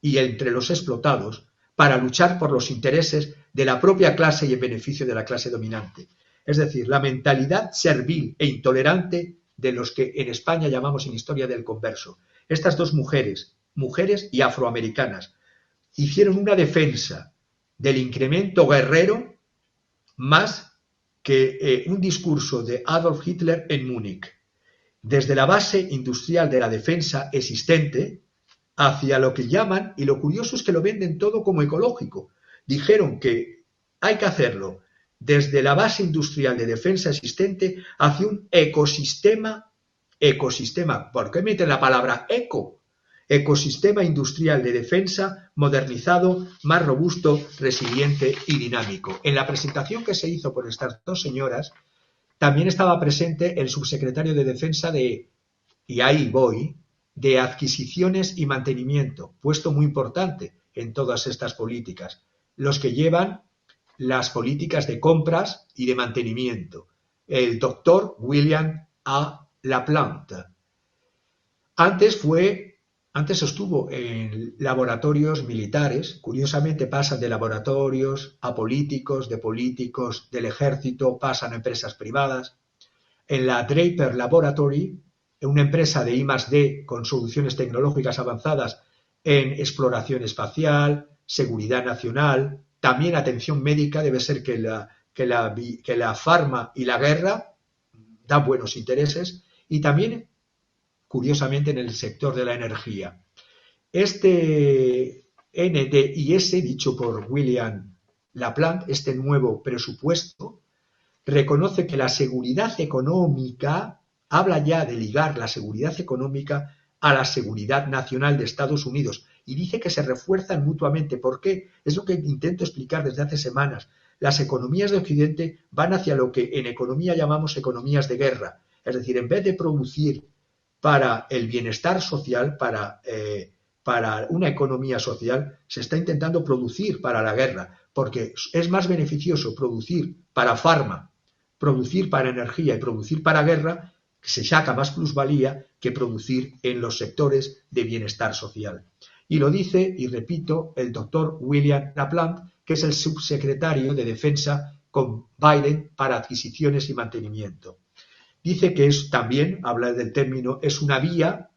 y entre los explotados para luchar por los intereses de la propia clase y en beneficio de la clase dominante. Es decir, la mentalidad servil e intolerante de los que en España llamamos en historia del converso. Estas 2 mujeres y afroamericanas, hicieron una defensa del incremento guerrero más que un discurso de Adolf Hitler en Múnich. Desde la base industrial de la defensa existente hacia lo que llaman, y lo curioso es que lo venden todo como ecológico. Dijeron que hay que hacerlo desde la base industrial de defensa existente hacia un ecosistema, ¿por qué meten la palabra eco? Ecosistema industrial de defensa modernizado, más robusto, resiliente y dinámico. En la presentación que se hizo por estas 2 señoras, también estaba presente el subsecretario de Defensa y ahí voy, de adquisiciones y mantenimiento, puesto muy importante en todas estas políticas, los que llevan las políticas de compras y de mantenimiento, el doctor William A. LaPlante. Antes estuvo en laboratorios militares, curiosamente pasan de laboratorios a políticos, de políticos del ejército, pasan a empresas privadas. En la Draper Laboratory, una empresa de I+D con soluciones tecnológicas avanzadas en exploración espacial, seguridad nacional, también atención médica. Debe ser que la farma y la guerra dan buenos intereses, y también, curiosamente, en el sector de la energía. Este NDIS, dicho por William Laplanche, este nuevo presupuesto, reconoce que la seguridad económica, habla ya de ligar la seguridad económica a la seguridad nacional de Estados Unidos y dice que se refuerzan mutuamente. ¿Por qué? Es lo que intento explicar desde hace semanas. Las economías de Occidente van hacia lo que en economía llamamos economías de guerra. Es decir, en vez de producir para el bienestar social, para una economía social, se está intentando producir para la guerra, porque es más beneficioso producir para farma, producir para energía y producir para guerra, que se saca más plusvalía que producir en los sectores de bienestar social. Y lo dice, y repito, el doctor William Laplanche, que es el subsecretario de Defensa con Biden para adquisiciones y mantenimiento. Dice que es también, habla del término, es una vía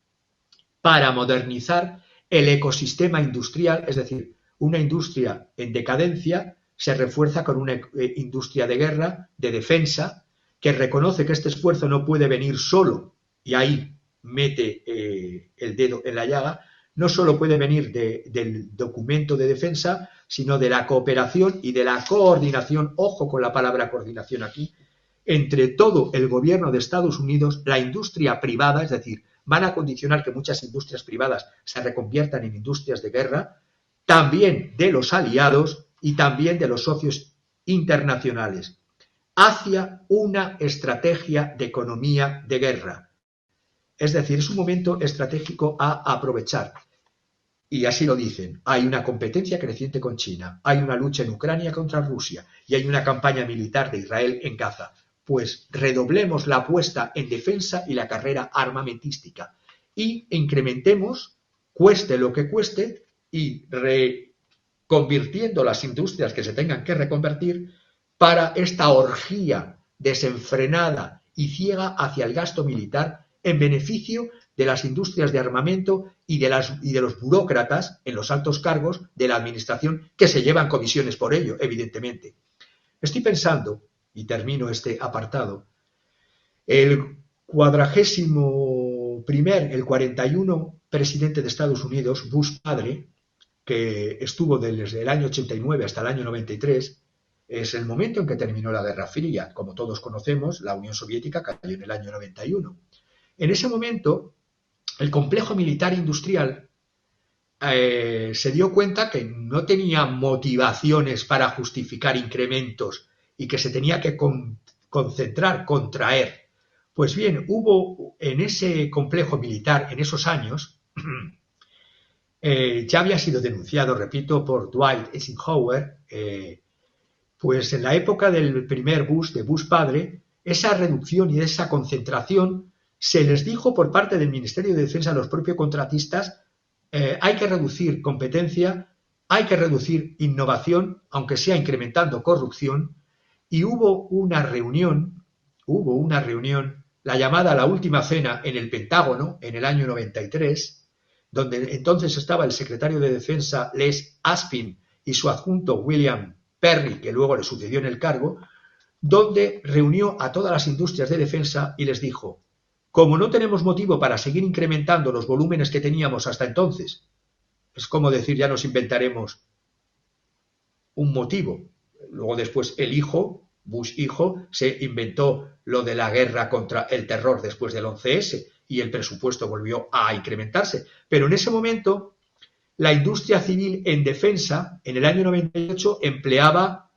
para modernizar el ecosistema industrial, es decir, una industria en decadencia se refuerza con una industria de guerra, de defensa, que reconoce que este esfuerzo no puede venir solo, y ahí mete el dedo en la llaga, no solo puede venir del documento de defensa, sino de la cooperación y de la coordinación, ojo con la palabra coordinación aquí, entre todo el gobierno de Estados Unidos, la industria privada, es decir, van a condicionar que muchas industrias privadas se reconviertan en industrias de guerra, también de los aliados y también de los socios internacionales, hacia una estrategia de economía de guerra. Es decir, es un momento estratégico a aprovechar. Y así lo dicen, hay una competencia creciente con China, hay una lucha en Ucrania contra Rusia y hay una campaña militar de Israel en Gaza. Pues redoblemos la apuesta en defensa y la carrera armamentística y incrementemos, cueste lo que cueste, y reconvirtiendo las industrias que se tengan que reconvertir para esta orgía desenfrenada y ciega hacia el gasto militar en beneficio de las industrias de armamento y de los burócratas en los altos cargos de la administración que se llevan comisiones por ello, evidentemente. Estoy pensando, y termino este apartado, el 41 presidente de Estados Unidos, Bush padre, que estuvo desde el año 89 hasta el año 93, es el momento en que terminó la Guerra Fría. Como todos conocemos, la Unión Soviética cayó en el año 91. En ese momento, el complejo militar industrial se dio cuenta que no tenía motivaciones para justificar incrementos y que se tenía que concentrar, contraer. Pues bien, hubo en ese complejo militar, en esos años, ya había sido denunciado, repito, por Dwight Eisenhower, pues en la época del primer Bush, de Bush padre, esa reducción y esa concentración se les dijo por parte del Ministerio de Defensa a los propios contratistas, hay que reducir competencia, hay que reducir innovación, aunque sea incrementando corrupción, y hubo una reunión, la llamada La Última Cena en el Pentágono, en el año 93, donde entonces estaba el secretario de Defensa Les Aspin y su adjunto William Perry, que luego le sucedió en el cargo, donde reunió a todas las industrias de defensa y les dijo, como no tenemos motivo para seguir incrementando los volúmenes que teníamos hasta entonces, es como decir, ya nos inventaremos un motivo. Luego después el hijo, Bush hijo, se inventó lo de la guerra contra el terror después del 11S y el presupuesto volvió a incrementarse. Pero en ese momento, la industria civil en defensa, en el año 98, empleaba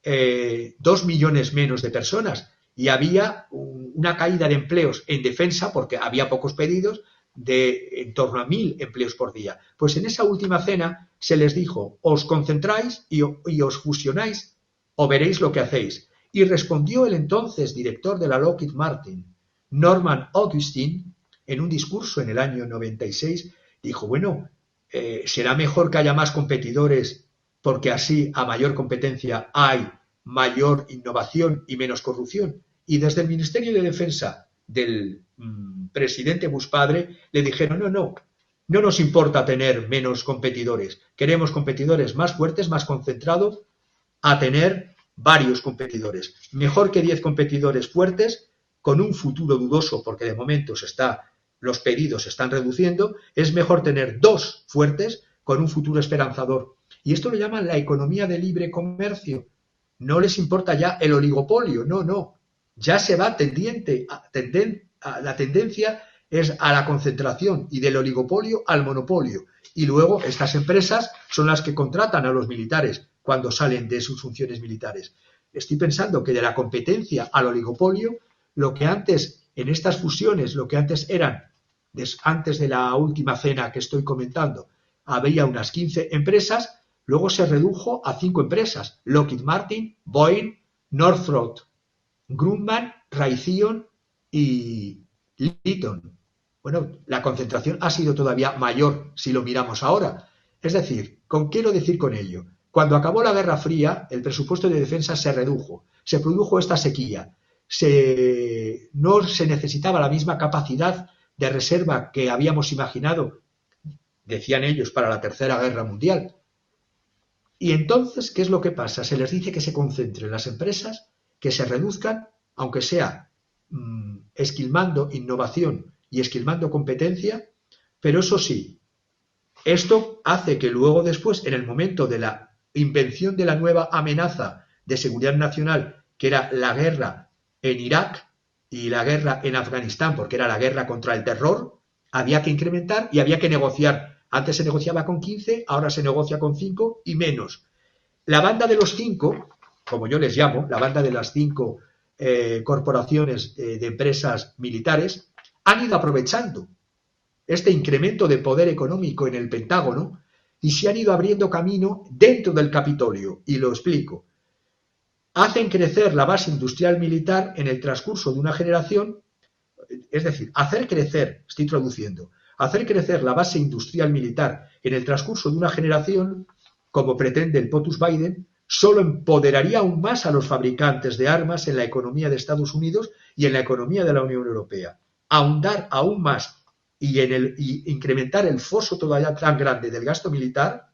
2 millones menos de personas y había una caída de empleos en defensa porque había pocos pedidos de en torno a 1.000 empleos por día. Pues en esa última cena se les dijo, os concentráis y os fusionáis o veréis lo que hacéis. Y respondió el entonces director de la Lockheed Martin, Norman Augustin, en un discurso en el año 96, dijo, bueno, será mejor que haya más competidores porque así a mayor competencia hay mayor innovación y menos corrupción. Y desde el Ministerio de Defensa del presidente Bush padre le dijeron, no nos importa tener menos competidores, queremos competidores más fuertes, más concentrados, a tener varios competidores. Mejor que 10 competidores fuertes, con un futuro dudoso, porque de momento los pedidos se están reduciendo, es mejor tener 2 fuertes con un futuro esperanzador. Y esto lo llaman la economía de libre comercio. No les importa ya el oligopolio, no. Ya se va la tendencia es a la concentración y del oligopolio al monopolio. Y luego estas empresas son las que contratan a los militares cuando salen de sus funciones militares. Estoy pensando que de la competencia al oligopolio, lo que antes, en estas fusiones, lo que antes eran, antes de la última cena que estoy comentando, había unas 15 empresas, luego se redujo a 5 empresas: Lockheed Martin, Boeing, Northrop Grumman, Raytheon y Litton. Bueno, la concentración ha sido todavía mayor si lo miramos ahora. Es decir, ¿con qué quiero decir con ello? Cuando acabó la Guerra Fría, el presupuesto de defensa se redujo, se produjo esta sequía, no se necesitaba la misma capacidad de reserva que habíamos imaginado, decían ellos, para la Tercera Guerra Mundial. Y entonces, ¿qué es lo que pasa? Se les dice que se concentren las empresas, que se reduzcan, aunque sea esquilmando innovación y esquilmando competencia, pero eso sí, esto hace que luego después, en el momento de la invención de la nueva amenaza de seguridad nacional, que era la guerra en Irak y la guerra en Afganistán, porque era la guerra contra el terror, había que incrementar y había que negociar. Antes se negociaba con 15, ahora se negocia con 5 y menos. La banda de los 5, como yo les llamo, la banda de las 5 corporaciones de empresas militares, han ido aprovechando este incremento de poder económico en el Pentágono y se han ido abriendo camino dentro del Capitolio. Y lo explico. Hacen crecer la base industrial militar en el transcurso de una generación, es decir, hacer crecer, estoy traduciendo, hacer crecer la base industrial militar en el transcurso de una generación, como pretende el POTUS Biden, solo empoderaría aún más a los fabricantes de armas en la economía de Estados Unidos y en la economía de la Unión Europea. Ahondar aún más y incrementar el foso todavía tan grande del gasto militar,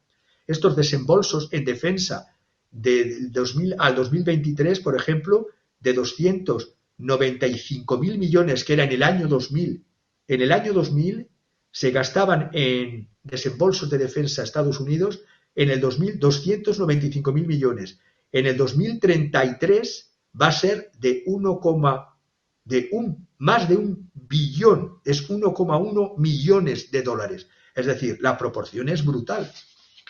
estos desembolsos en defensa de 2000 al 2023, por ejemplo, de 295.000 millones que era en el año 2000. En el año 2000 se gastaban en desembolsos de defensa a Estados Unidos, en el 2000 295.000 millones. En el 2033 va a ser más de un billón, es 1,1 millones de dólares. Es decir, la proporción es brutal.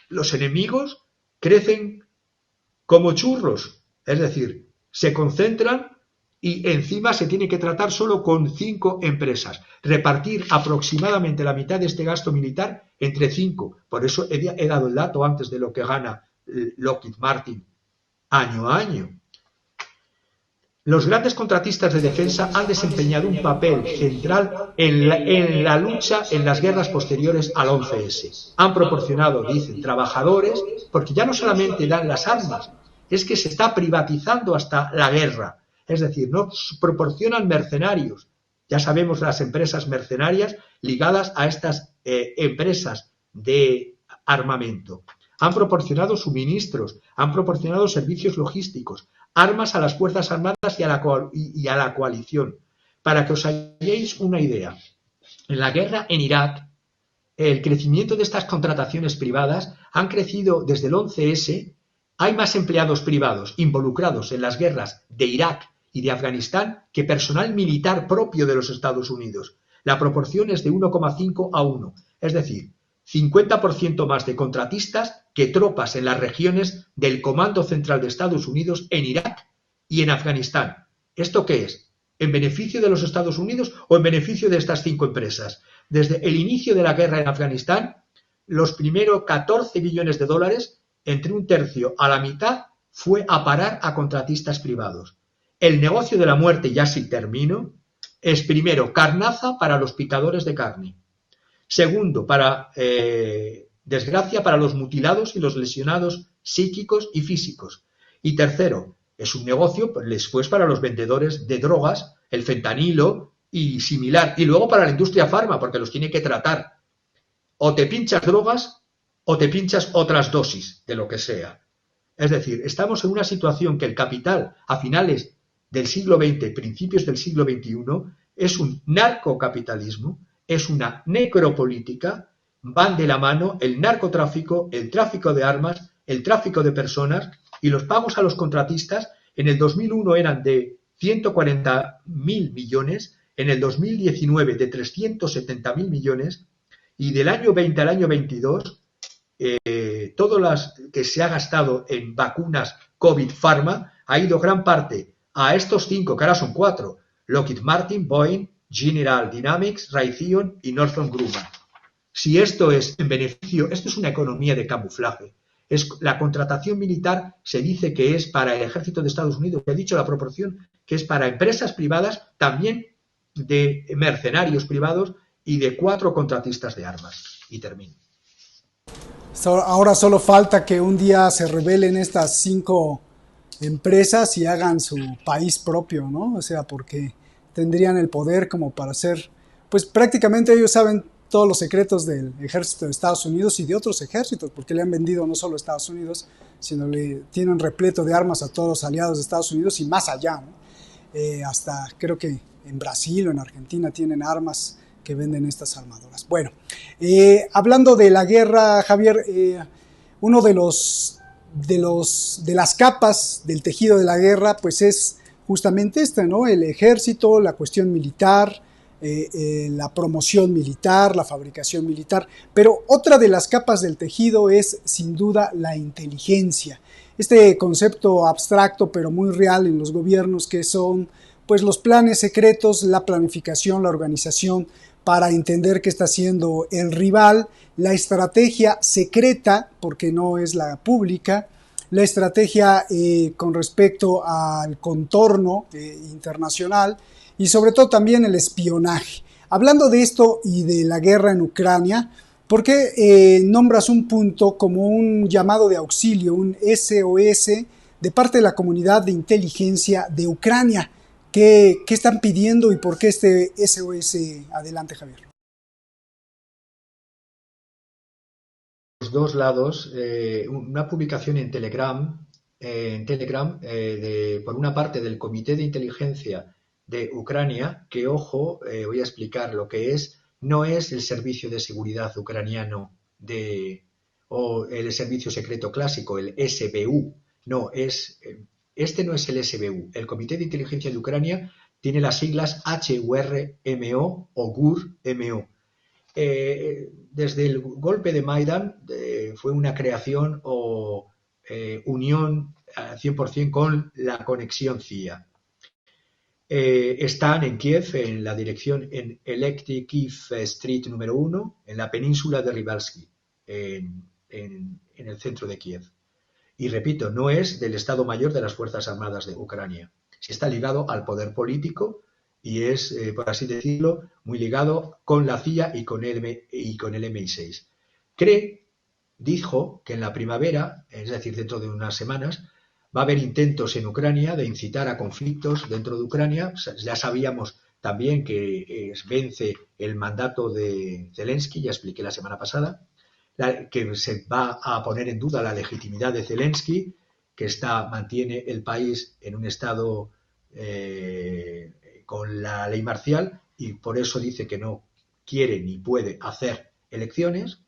Los enemigos crecen como churros, es decir, se concentran y encima se tiene que tratar solo con 5 empresas. Repartir aproximadamente la mitad de este gasto militar entre 5. Por eso he dado el dato antes de lo que gana Lockheed Martin año a año. Los grandes contratistas de defensa han desempeñado un papel central en la lucha en las guerras posteriores al 11S. Han proporcionado, dicen, trabajadores, porque ya no solamente dan las armas, es que se está privatizando hasta la guerra. Es decir, nos proporcionan mercenarios. Ya sabemos las empresas mercenarias ligadas a estas empresas de armamento. Han proporcionado suministros, han proporcionado servicios logísticos, armas a las Fuerzas Armadas y a la coalición. Para que os hagáis una idea, en la guerra en Irak, el crecimiento de estas contrataciones privadas han crecido desde el 11S. Hay más empleados privados involucrados en las guerras de Irak y de Afganistán que personal militar propio de los Estados Unidos. La proporción es de 1,5 a 1, es decir, 50% más de contratistas que tropas en las regiones del Comando Central de Estados Unidos en Irak y en Afganistán. ¿Esto qué es? ¿En beneficio de los Estados Unidos o en beneficio de estas 5 empresas? Desde el inicio de la guerra en Afganistán, los primeros 14 billones de dólares, entre un tercio a la mitad, fue a parar a contratistas privados. El negocio de la muerte, ya sí termino, es primero carnaza para los picadores de carne. Segundo, para desgracia para los mutilados y los lesionados psíquicos y físicos. Y tercero, es un negocio después para los vendedores de drogas, el fentanilo y similar. Y luego para la industria farma, porque los tiene que tratar. O te pinchas drogas o te pinchas otras dosis de lo que sea. Es decir, estamos en una situación que el capital a finales del siglo XX, principios del siglo XXI, es un narcocapitalismo, es una necropolítica, van de la mano el narcotráfico, el tráfico de armas el tráfico de personas y los pagos a los contratistas en el 2001 eran de 140.000 millones, en el 2019 de 370.000 millones y del año 20 al año 22 todo lo que se ha gastado en vacunas COVID Pharma ha ido gran parte a estos 5, que ahora son 4, Lockheed Martin, Boeing, General Dynamics, Raytheon y Northrop Grumman. Si esto es en beneficio, esto es una economía de camuflaje. La contratación militar se dice que es para el ejército de Estados Unidos, que ha dicho la proporción que es para empresas privadas, también de mercenarios privados y de 4 contratistas de armas. Y termino. Ahora solo falta que un día se rebelen estas 5 empresas y hagan su país propio, ¿no? O sea, porque tendrían el poder como para hacer, pues prácticamente ellos saben todos los secretos del ejército de Estados Unidos y de otros ejércitos, porque le han vendido no solo a Estados Unidos, sino le tienen repleto de armas a todos los aliados de Estados Unidos y más allá, ¿no? Hasta creo que en Brasil o en Argentina tienen armas que venden estas armadoras. Bueno, hablando de la guerra, Javier, uno de las capas del tejido de la guerra, pues es justamente esta, ¿no? El ejército, la cuestión militar, la promoción militar, la fabricación militar, pero otra de las capas del tejido es sin duda la inteligencia. Este concepto abstracto pero muy real en los gobiernos, que son pues los planes secretos, la planificación, la organización para entender qué está haciendo el rival, la estrategia secreta, porque no es la pública, la estrategia con respecto al contorno internacional y sobre todo también el espionaje. Hablando de esto y de la guerra en Ucrania, ¿por qué nombras un punto como un llamado de auxilio, un SOS de parte de la comunidad de inteligencia de Ucrania? ¿Qué están pidiendo y por qué este SOS? Adelante, Javier. Los dos lados, una publicación en Telegram, por una parte del Comité de Inteligencia de Ucrania, que ojo, voy a explicar lo que es, no es el servicio de seguridad ucraniano o el servicio secreto clásico, el SBU, no, este no es el SBU. El Comité de Inteligencia de Ucrania tiene las siglas HURMO o GURMO. Desde el golpe de Maidán fue una creación o unión al 100% con la conexión CIA. Están en Kiev, en la dirección en Electric Kiev Street número 1, en la península de Rivalsky, en el centro de Kiev. Y repito, no es del Estado Mayor de las Fuerzas Armadas de Ucrania. Sí está ligado al poder político y es, por así decirlo, muy ligado con la CIA y con el MI6. Dijo que en la primavera, es decir, dentro de unas semanas, va a haber intentos en Ucrania de incitar a conflictos dentro de Ucrania. Ya sabíamos también que vence el mandato de Zelensky, ya expliqué la semana pasada, que se va a poner en duda la legitimidad de Zelensky, que mantiene el país en un estado con la ley marcial y por eso dice que no quiere ni puede hacer elecciones,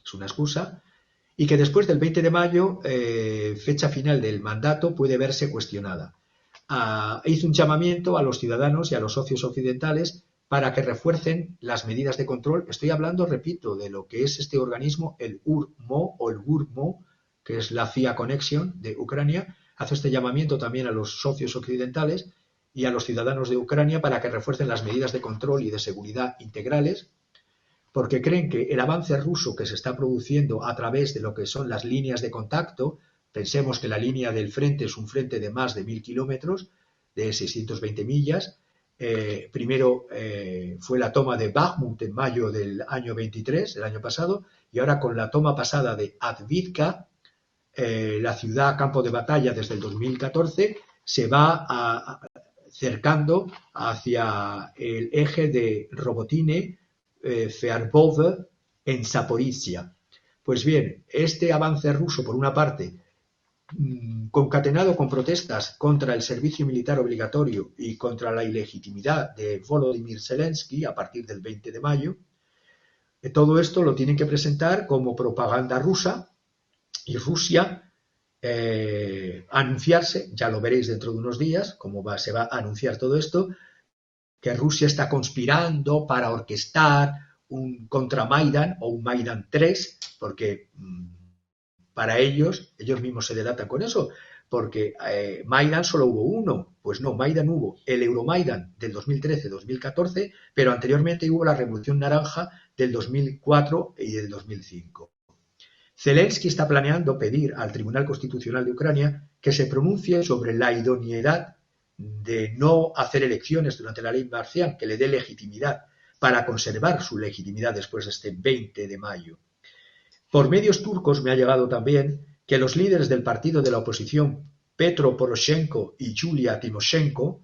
es una excusa, y que después del 20 de mayo, fecha final del mandato, puede verse cuestionada. Hizo un llamamiento a los ciudadanos y a los socios occidentales para que refuercen las medidas de control. Estoy hablando, repito, de lo que es este organismo, el URMO o el GURMO, que es la CIA Connection de Ucrania. Hace este llamamiento también a los socios occidentales y a los ciudadanos de Ucrania para que refuercen las medidas de control y de seguridad integrales, porque creen que el avance ruso que se está produciendo a través de lo que son las líneas de contacto, pensemos que la línea del frente es un frente de más de 1.000 kilómetros, de 620 millas, primero fue la toma de Bakhmut en mayo del año 23, el año pasado, y ahora con la toma pasada de Avdiivka, la ciudad campo de batalla desde el 2014, se va acercando hacia el eje de Robotine, Fearbov en Zaporizhia. Pues bien, este avance ruso, por una parte, concatenado con protestas contra el servicio militar obligatorio y contra la ilegitimidad de Volodymyr Zelensky a partir del 20 de mayo, todo esto lo tienen que presentar como propaganda rusa y Rusia anunciarse, ya lo veréis dentro de unos días, cómo se va a anunciar todo esto, que Rusia está conspirando para orquestar un contra-Maidan o un Maidan 3, porque para ellos mismos se delatan con eso, porque Maidan solo hubo uno. Pues no, Maidan hubo el Euromaidan del 2013-2014, pero anteriormente hubo la Revolución Naranja del 2004 y del 2005. Zelensky está planeando pedir al Tribunal Constitucional de Ucrania que se pronuncie sobre la idoneidad de no hacer elecciones durante la ley marcial, que le dé legitimidad para conservar su legitimidad después de este 20 de mayo. Por medios turcos me ha llegado también que los líderes del partido de la oposición, Petro Poroshenko y Yulia Timoshenko,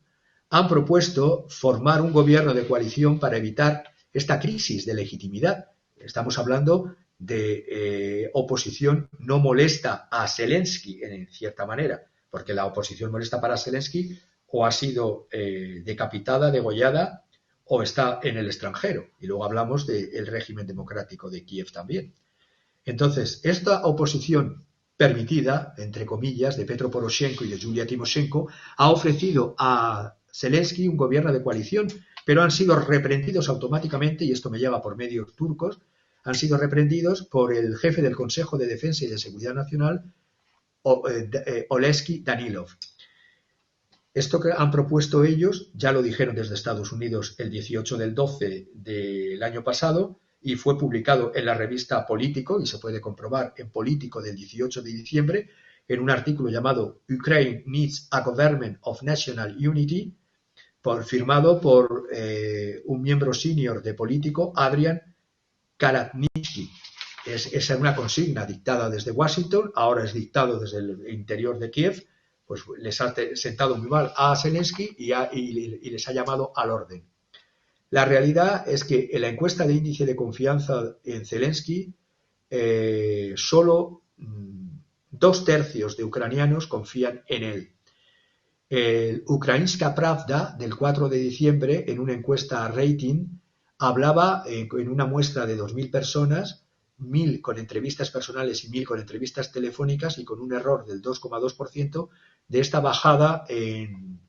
han propuesto formar un gobierno de coalición para evitar esta crisis de legitimidad. Estamos hablando de oposición no molesta a Zelensky, en cierta manera, porque la oposición molesta para Zelensky o ha sido decapitada, degollada, o está en el extranjero. Y luego hablamos del régimen democrático de Kiev también. Entonces, esta oposición permitida, entre comillas, de Petro Poroshenko y de Yulia Timoshenko, ha ofrecido a Zelensky un gobierno de coalición, pero han sido reprendidos automáticamente, y esto me llega por medios turcos, han sido reprendidos por el jefe del Consejo de Defensa y de Seguridad Nacional, Oleksiy Danilov. Esto que han propuesto ellos, ya lo dijeron desde Estados Unidos el 18 del 12 del año pasado, y fue publicado en la revista Político, y se puede comprobar en Político del 18 de diciembre, en un artículo llamado Ukraine Needs a Government of National Unity, firmado por un miembro senior de Político, Adrian Karatnitsky. Es una consigna dictada desde Washington, ahora es dictado desde el interior de Kiev, pues les ha sentado muy mal a Zelensky y les ha llamado al orden. La realidad es que en la encuesta de índice de confianza en Zelensky, solo 2/3 de ucranianos confían en él. El Ukrainska Pravda del 4 de diciembre, en una encuesta rating, hablaba en una muestra de 2.000 personas, 1.000 con entrevistas personales y 1.000 con entrevistas telefónicas, y con un error del 2,2% de esta bajada en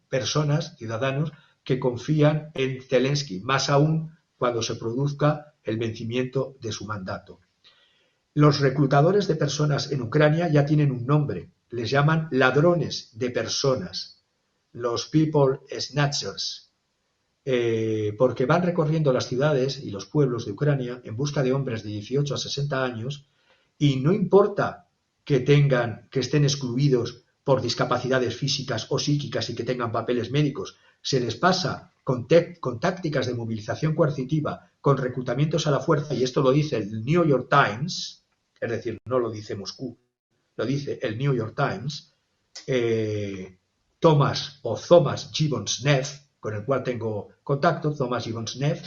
personas, ciudadanos, que confían en Zelensky, más aún cuando se produzca el vencimiento de su mandato. Los reclutadores de personas en Ucrania ya tienen un nombre, les llaman ladrones de personas, los people snatchers, porque van recorriendo las ciudades y los pueblos de Ucrania en busca de hombres de 18 a 60 años, y no importa que estén excluidos por discapacidades físicas o psíquicas y que tengan papeles médicos, se les pasa con tácticas de movilización coercitiva, con reclutamientos a la fuerza, y esto lo dice el New York Times, es decir, no lo dice Moscú, lo dice el New York Times. Thomas Gibbons-Neff, con el cual tengo contacto, Thomas Gibbons-Neff,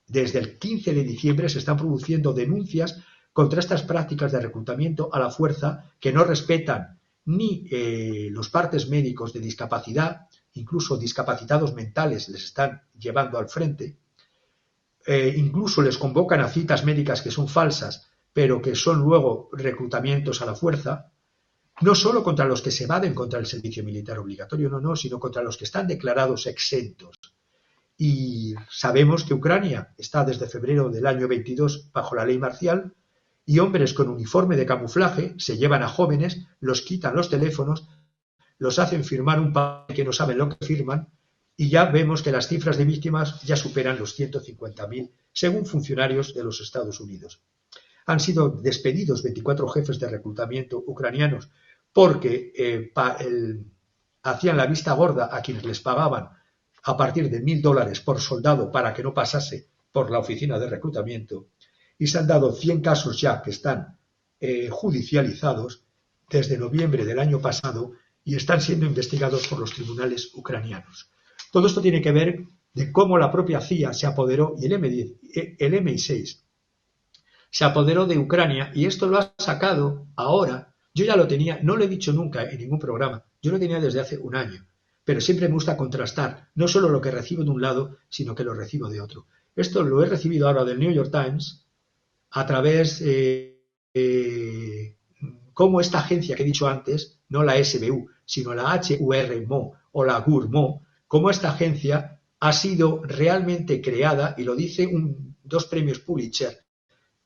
desde el 15 de diciembre se están produciendo denuncias contra estas prácticas de reclutamiento a la fuerza que no respetan ni los partes médicos de discapacidad, incluso discapacitados mentales les están llevando al frente, incluso les convocan a citas médicas que son falsas, pero que son luego reclutamientos a la fuerza, no solo contra los que se evaden contra el servicio militar obligatorio, no, sino contra los que están declarados exentos. Y sabemos que Ucrania está desde febrero del año 22 bajo la ley marcial, y hombres con uniforme de camuflaje se llevan a jóvenes, los quitan los teléfonos, los hacen firmar un papel que no saben lo que firman, y ya vemos que las cifras de víctimas ya superan los 150.000, según funcionarios de los Estados Unidos. Han sido despedidos 24 jefes de reclutamiento ucranianos porque hacían la vista gorda a quienes les pagaban a partir de $1.000 por soldado para que no pasase por la oficina de reclutamiento, y se han dado 100 casos ya que están judicializados desde noviembre del año pasado y están siendo investigados por los tribunales ucranianos. Todo esto tiene que ver de cómo la propia CIA se apoderó, y el MI6 se apoderó de Ucrania, y esto lo ha sacado ahora. Yo ya lo tenía, no lo he dicho nunca en ningún programa, yo lo tenía desde hace un año, pero siempre me gusta contrastar no solo lo que recibo de un lado, sino que lo recibo de otro. Esto lo he recibido ahora del New York Times a través cómo esta agencia que he dicho antes, no la SBU, sino la HURMO o la GURMO, cómo esta agencia ha sido realmente creada, y lo dice dos premios Pulitzer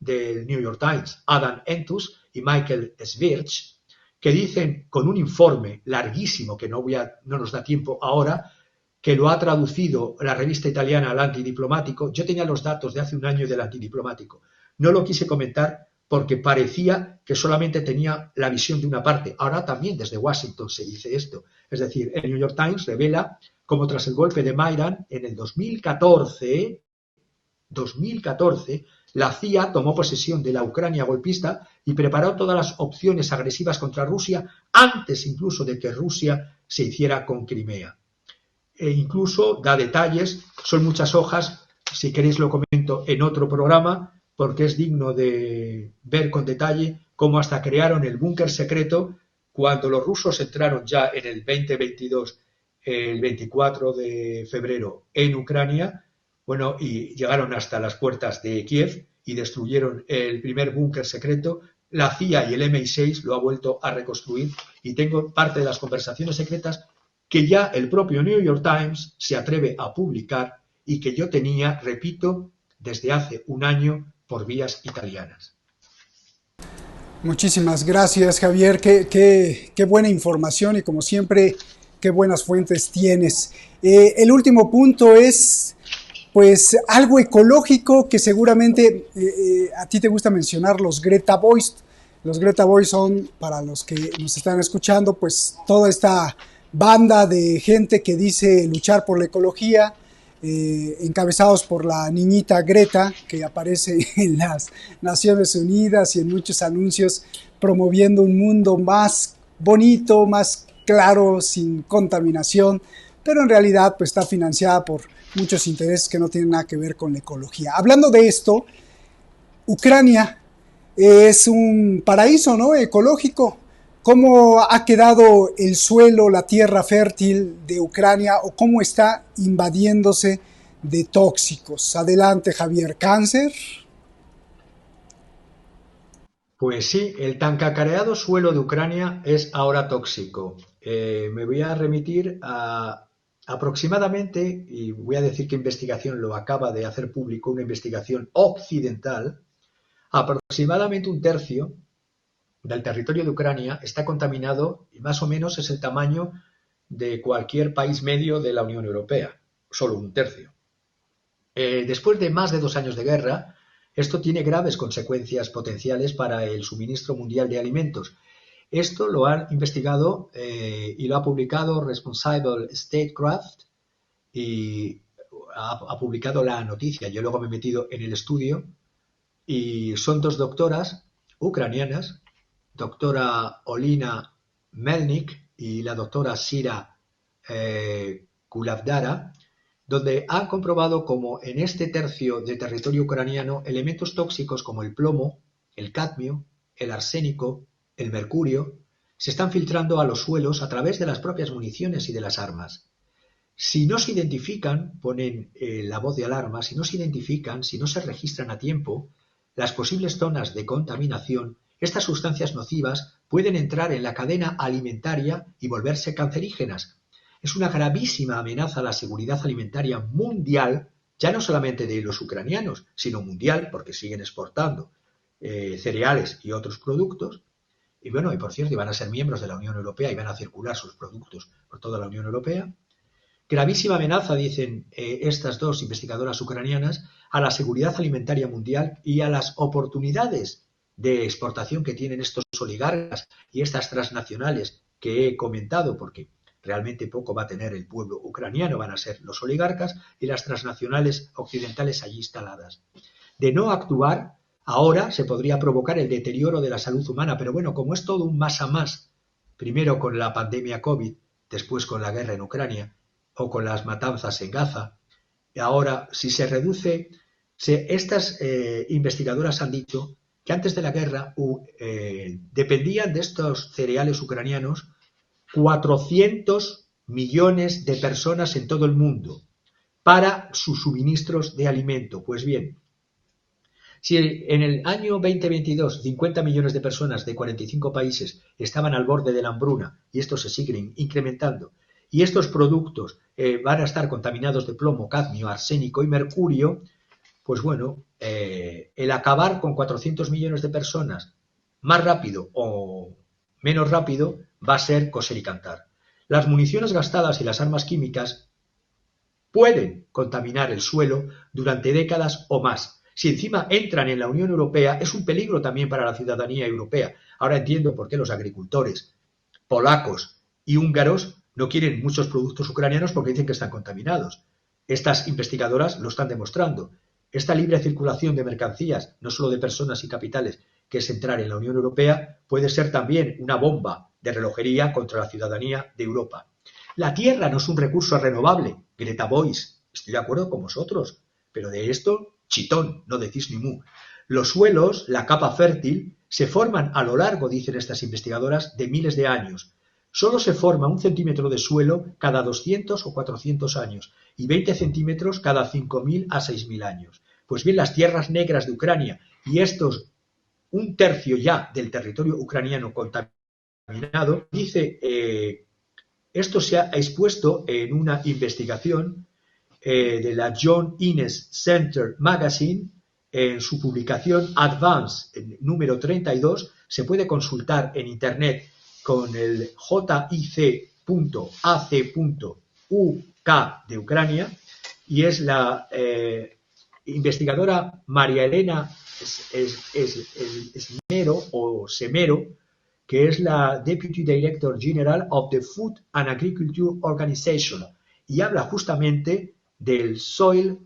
del New York Times, Adam Entus y Michael Svirch, que dicen con un informe larguísimo, que no nos da tiempo ahora, que lo ha traducido la revista italiana al Antidiplomático. Yo tenía los datos de hace un año del Antidiplomático. No lo quise comentar porque parecía que solamente tenía la visión de una parte. Ahora también desde Washington se dice esto. Es decir, el New York Times revela cómo tras el golpe de Maidan en el 2014, la CIA tomó posesión de la Ucrania golpista y preparó todas las opciones agresivas contra Rusia antes incluso de que Rusia se hiciera con Crimea. E incluso da detalles, son muchas hojas, si queréis lo comento en otro programa, porque es digno de ver con detalle cómo hasta crearon el búnker secreto cuando los rusos entraron ya en el 2022, el 24 de febrero en Ucrania, bueno, y llegaron hasta las puertas de Kiev y destruyeron el primer búnker secreto. La CIA y el MI6 lo ha vuelto a reconstruir y tengo parte de las conversaciones secretas que ya el propio New York Times se atreve a publicar y que yo tenía, repito, desde hace un año por vías italianas. Muchísimas gracias, Javier. Qué buena información y, como siempre, qué buenas fuentes tienes. El último punto es, pues, algo ecológico que seguramente a ti te gusta mencionar, los Greta Boys. Los Greta Boys son, para los que nos están escuchando, pues toda esta banda de gente que dice luchar por la ecología, encabezados por la niñita Greta, que aparece en las Naciones Unidas y en muchos anuncios promoviendo un mundo más bonito, más claro, sin contaminación, pero en realidad pues está financiada por muchos intereses que no tienen nada que ver con la ecología. Hablando de esto, Ucrania es un paraíso, ¿no?, ecológico. ¿Cómo ha quedado el suelo, la tierra fértil de Ucrania, o cómo está invadiéndose de tóxicos? Adelante, Javier. ¿Cáncer? Pues sí, el tan cacareado suelo de Ucrania es ahora tóxico. Me voy a remitir a aproximadamente, y voy a decir que investigación lo acaba de hacer público, una investigación occidental, aproximadamente un tercio del territorio de Ucrania está contaminado y más o menos es el tamaño de cualquier país medio de la Unión Europea, solo un tercio. Después de más de 2 años de guerra, esto tiene graves consecuencias potenciales para el suministro mundial de alimentos. Esto lo han investigado y lo ha publicado Responsible Statecraft y ha publicado la noticia. Yo luego me he metido en el estudio y son 2 doctoras ucranianas, doctora Olina Melnik y la doctora Sira Kulavdara, donde han comprobado como en este tercio de territorio ucraniano elementos tóxicos como el plomo, el cadmio, el arsénico, el mercurio, se están filtrando a los suelos a través de las propias municiones y de las armas. Si no se identifican, ponen la voz de alarma, si no se identifican, si no se registran a tiempo las posibles zonas de contaminación, estas sustancias nocivas pueden entrar en la cadena alimentaria y volverse cancerígenas. Es una gravísima amenaza a la seguridad alimentaria mundial, ya no solamente de los ucranianos, sino mundial, porque siguen exportando cereales y otros productos. Y bueno, y por cierto, van a ser miembros de la Unión Europea y van a circular sus productos por toda la Unión Europea. Gravísima amenaza, dicen estas 2 investigadoras ucranianas, a la seguridad alimentaria mundial y a las oportunidades de exportación que tienen estos oligarcas y estas transnacionales que he comentado, porque realmente poco va a tener el pueblo ucraniano, van a ser los oligarcas y las transnacionales occidentales allí instaladas. De no actuar, ahora se podría provocar el deterioro de la salud humana, pero bueno, como es todo un más a más, primero con la pandemia COVID, después con la guerra en Ucrania o con las matanzas en Gaza, y ahora si se reduce, estas investigadoras han dicho que antes de la guerra dependían de estos cereales ucranianos 400 millones de personas en todo el mundo para sus suministros de alimento. Pues bien, Si en el año 2022 50 millones de personas de 45 países estaban al borde de la hambruna y esto se sigue incrementando, y estos productos van a estar contaminados de plomo, cadmio, arsénico y mercurio, pues bueno, el acabar con 400 millones de personas más rápido o menos rápido va a ser coser y cantar. Las municiones gastadas y las armas químicas pueden contaminar el suelo durante décadas o más. Si encima entran en la Unión Europea, es un peligro también para la ciudadanía europea. Ahora entiendo por qué los agricultores polacos y húngaros no quieren muchos productos ucranianos porque dicen que están contaminados. Estas investigadoras lo están demostrando. Esta libre circulación de mercancías, no solo de personas y capitales, que es entrar en la Unión Europea, puede ser también una bomba de relojería contra la ciudadanía de Europa. La tierra no es un recurso renovable. Greta Boys, estoy de acuerdo con vosotros, pero de esto, chitón, no decís ni mu. Los suelos, la capa fértil, se forman a lo largo, dicen estas investigadoras, de miles de años. Solo se forma 1 centímetro de suelo cada 200 o 400 años y 20 centímetros cada 5.000 a 6.000 años. Pues bien, las tierras negras de Ucrania y estos 1/3 ya del territorio ucraniano contaminado, dice, esto se ha expuesto en una investigación de la John Innes Center Magazine, en su publicación Advance número 32, se puede consultar en internet con el jic.ac.uk de Ucrania, y es la investigadora María Elena Semero, que es la Deputy Director General of the Food and Agriculture Organization, y habla justamente del Soil,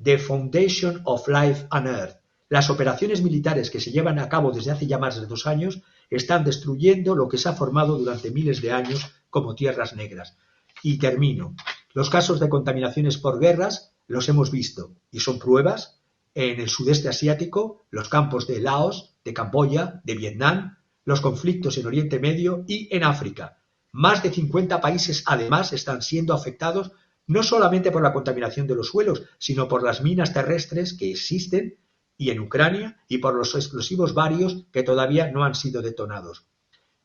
the Foundation of Life on Earth. Las operaciones militares que se llevan a cabo desde hace ya más de 2 años están destruyendo lo que se ha formado durante miles de años como tierras negras. Y termino. Los casos de contaminaciones por guerras los hemos visto y son pruebas en el sudeste asiático, los campos de Laos, de Camboya, de Vietnam, los conflictos en Oriente Medio y en África. Más de 50 países además están siendo afectados no solamente por la contaminación de los suelos, sino por las minas terrestres que existen y en Ucrania, y por los explosivos varios que todavía no han sido detonados.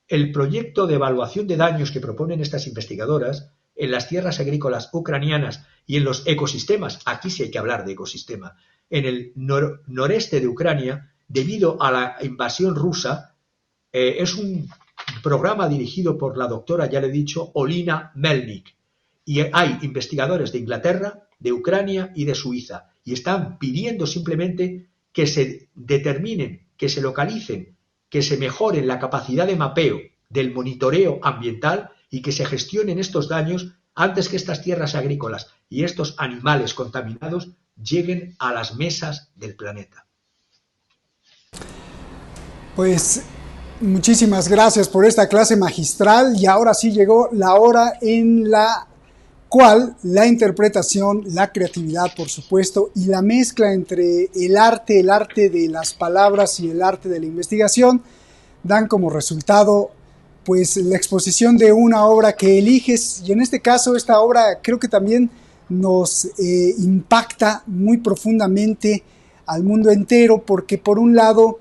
El proyecto de evaluación de daños que proponen estas investigadoras en las tierras agrícolas ucranianas y en los ecosistemas, aquí sí hay que hablar de ecosistema, en el noreste de Ucrania, debido a la invasión rusa, es un programa dirigido por la doctora, ya le he dicho, Olina Melnik. Y hay investigadores de Inglaterra, de Ucrania y de Suiza, y están pidiendo simplemente que se determinen, que se localicen, que se mejoren la capacidad de mapeo del monitoreo ambiental y que se gestionen estos daños antes que estas tierras agrícolas y estos animales contaminados lleguen a las mesas del planeta. Pues muchísimas gracias por esta clase magistral, y ahora sí llegó la hora en la cual la interpretación, la creatividad, por supuesto, y la mezcla entre el arte de las palabras y el arte de la investigación dan como resultado pues la exposición de una obra que eliges, y en este caso esta obra creo que también nos impacta muy profundamente al mundo entero, porque por un lado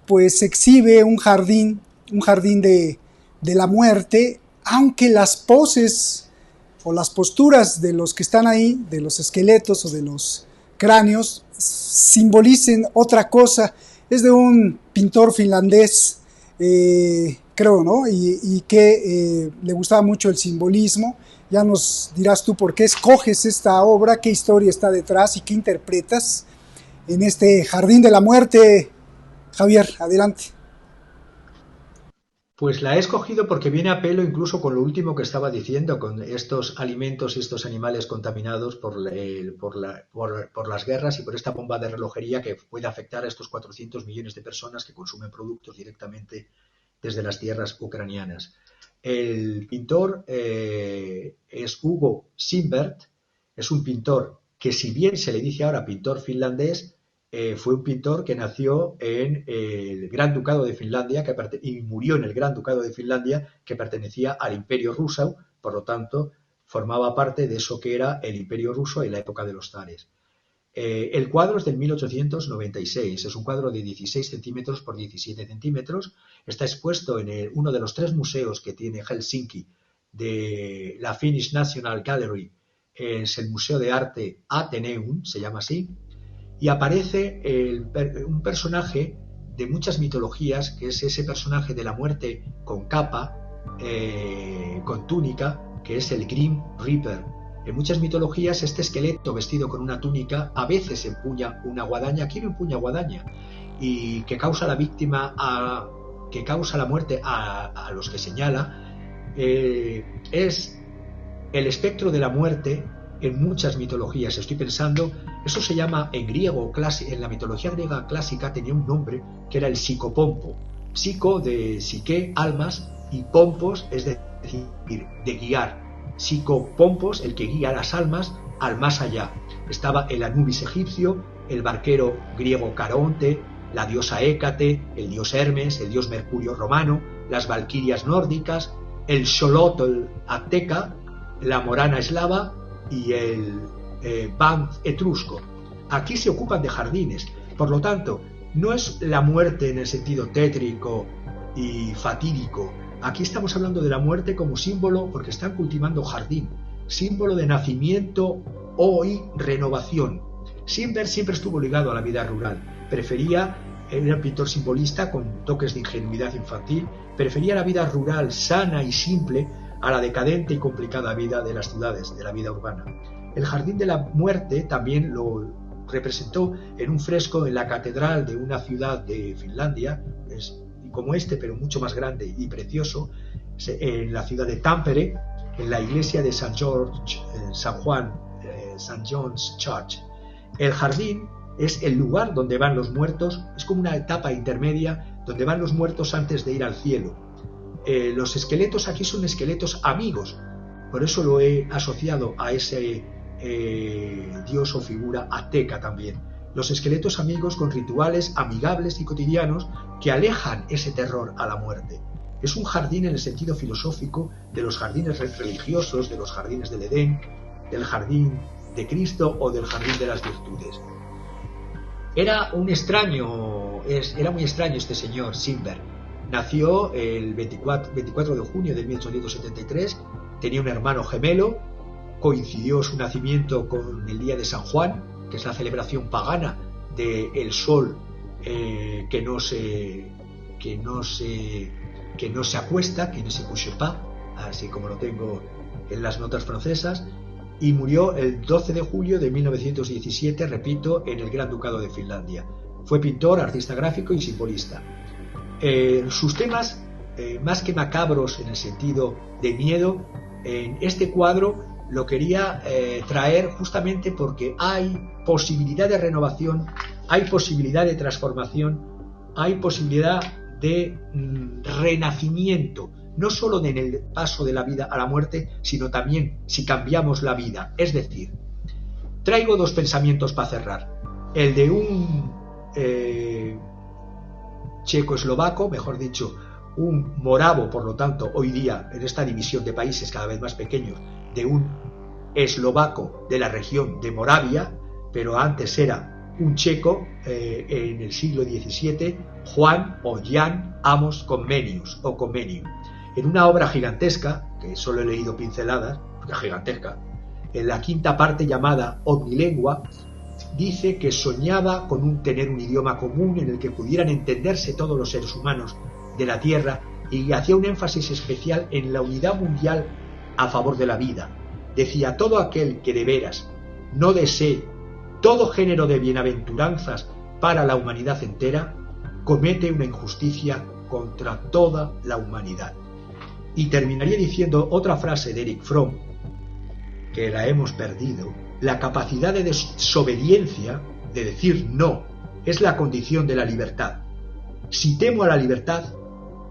pues exhibe un jardín de la muerte, aunque las poses o las posturas de los que están ahí, de los esqueletos o de los cráneos, simbolicen otra cosa. Es de un pintor finlandés, creo, ¿no? Y que le gustaba mucho el simbolismo. Ya nos dirás tú por qué escoges esta obra, qué historia está detrás y qué interpretas en este Jardín de la Muerte. Javier, adelante. Pues la he escogido porque viene a pelo incluso con lo último que estaba diciendo, con estos alimentos y estos animales contaminados por las guerras y por esta bomba de relojería que puede afectar a estos 400 millones de personas que consumen productos directamente desde las tierras ucranianas. El pintor es Hugo Simbert, es un pintor que, si bien se le dice ahora pintor finlandés, fue un pintor que nació en el Gran Ducado de Finlandia y murió en el Gran Ducado de Finlandia, que pertenecía al Imperio Ruso, por lo tanto formaba parte de eso que era el Imperio Ruso en la época de los zares. El cuadro es del 1896, es un cuadro de 16 centímetros por 17 centímetros, está expuesto en uno de los 3 museos que tiene Helsinki de la Finnish National Gallery, es el Museo de Arte Atheneum, se llama así, y aparece un personaje de muchas mitologías, que es ese personaje de la muerte con capa, con túnica, que es el Grim Reaper. En muchas mitologías este esqueleto vestido con una túnica a veces empuña una guadaña, aquí no empuña guadaña, y que causa la víctima, que causa la muerte a los que señala, es el espectro de la muerte en muchas mitologías. Estoy pensando, eso se llama en griego, en la mitología griega clásica tenía un nombre que era el psicopompo. Psico de psique, almas, y pompos es decir, de guiar. Psicopompos, el que guía las almas al más allá. Estaba el Anubis egipcio, el barquero griego Caronte, la diosa Hécate, el dios Hermes, el dios Mercurio romano, las valquirias nórdicas, el Xolotl azteca, la morana eslava y el Banff etrusco. Aquí se ocupan de jardines, por lo tanto, no es la muerte en el sentido tétrico y fatídico. Aquí estamos hablando de la muerte como símbolo, porque están cultivando jardín, símbolo de nacimiento y renovación. Simber siempre estuvo ligado a la vida rural, era un pintor simbolista con toques de ingenuidad infantil, prefería la vida rural sana y simple a la decadente y complicada vida de las ciudades, de la vida urbana. El Jardín de la Muerte también lo representó en un fresco en la catedral de una ciudad de Finlandia, como este, pero mucho más grande y precioso, en la ciudad de Tampere, en la iglesia de St. John's Church. El jardín es el lugar donde van los muertos, es como una etapa intermedia donde van los muertos antes de ir al cielo. Los esqueletos aquí son esqueletos amigos, por eso lo he asociado a ese dios o figura azteca también. Los esqueletos amigos con rituales amigables y cotidianos que alejan ese terror a la muerte. Es un jardín en el sentido filosófico de los jardines religiosos, de los jardines del Edén, del jardín de Cristo o del jardín de las virtudes. Era muy extraño este señor Simber. Nació el 24 de junio de 1873, tenía un hermano gemelo, coincidió su nacimiento con el día de San Juan, que es la celebración pagana del sol que no se acuesta, que no se couche pas, así como lo tengo en las notas francesas, y murió el 12 de julio de 1917, repito, en el Gran Ducado de Finlandia. Fue pintor, artista gráfico y simbolista. Sus temas, más que macabros en el sentido de miedo, en este cuadro lo quería traer justamente porque hay posibilidad de renovación, hay posibilidad de transformación, hay posibilidad de renacimiento, no solo en el paso de la vida a la muerte, sino también si cambiamos la vida. Es decir, traigo 2 pensamientos para cerrar. El de un checoslovaco, mejor dicho, un moravo, por lo tanto, hoy día, en esta división de países cada vez más pequeños, de un eslovaco de la región de Moravia, pero antes era un checo, en el siglo XVII, Juan o Jan Amos Comenius, o Comenius, en una obra gigantesca, que solo he leído pinceladas, porque gigantesca, en la 5ª parte llamada Omnilengua, dice que soñaba con tener un idioma común en el que pudieran entenderse todos los seres humanos de la Tierra, y hacía un énfasis especial en la unidad mundial a favor de la vida. Decía: todo aquel que de veras no desee todo género de bienaventuranzas para la humanidad entera, comete una injusticia contra toda la humanidad. Y terminaría diciendo otra frase de Erich Fromm, que la hemos perdido: la capacidad de desobediencia, de decir no, es la condición de la libertad. Si temo a la libertad,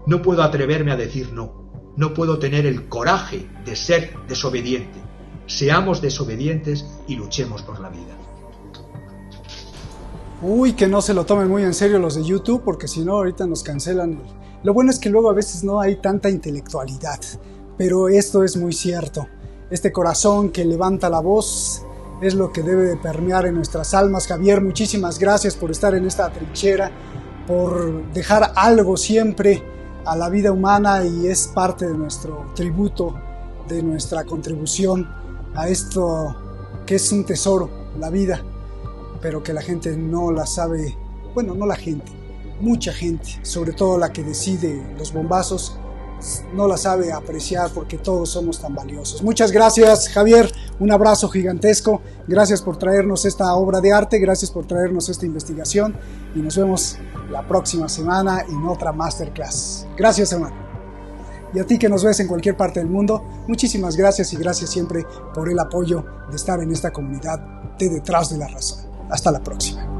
no puedo atreverme a decir no, no puedo tener el coraje de ser desobediente. Seamos desobedientes y luchemos por la vida. Uy, que no se lo tomen muy en serio los de YouTube, porque si no ahorita nos cancelan. Lo bueno es que luego a veces no hay tanta intelectualidad, pero esto es muy cierto. Este corazón que levanta la voz es lo que debe de permear en nuestras almas. Javier, muchísimas gracias por estar en esta trinchera, por dejar algo siempre a la vida humana, y es parte de nuestro tributo, de nuestra contribución a esto que es un tesoro, la vida, pero que la gente no la sabe, bueno, no la gente, mucha gente, sobre todo la que decide los bombazos, no la sabe apreciar, porque todos somos tan valiosos. Muchas gracias, Javier, un abrazo gigantesco, gracias por traernos esta obra de arte, gracias por traernos esta investigación, y nos vemos la próxima semana en otra Masterclass. Gracias, hermano. Y a ti que nos ves en cualquier parte del mundo, muchísimas gracias, y gracias siempre por el apoyo de estar en esta comunidad de Detrás de la Razón. Hasta la próxima.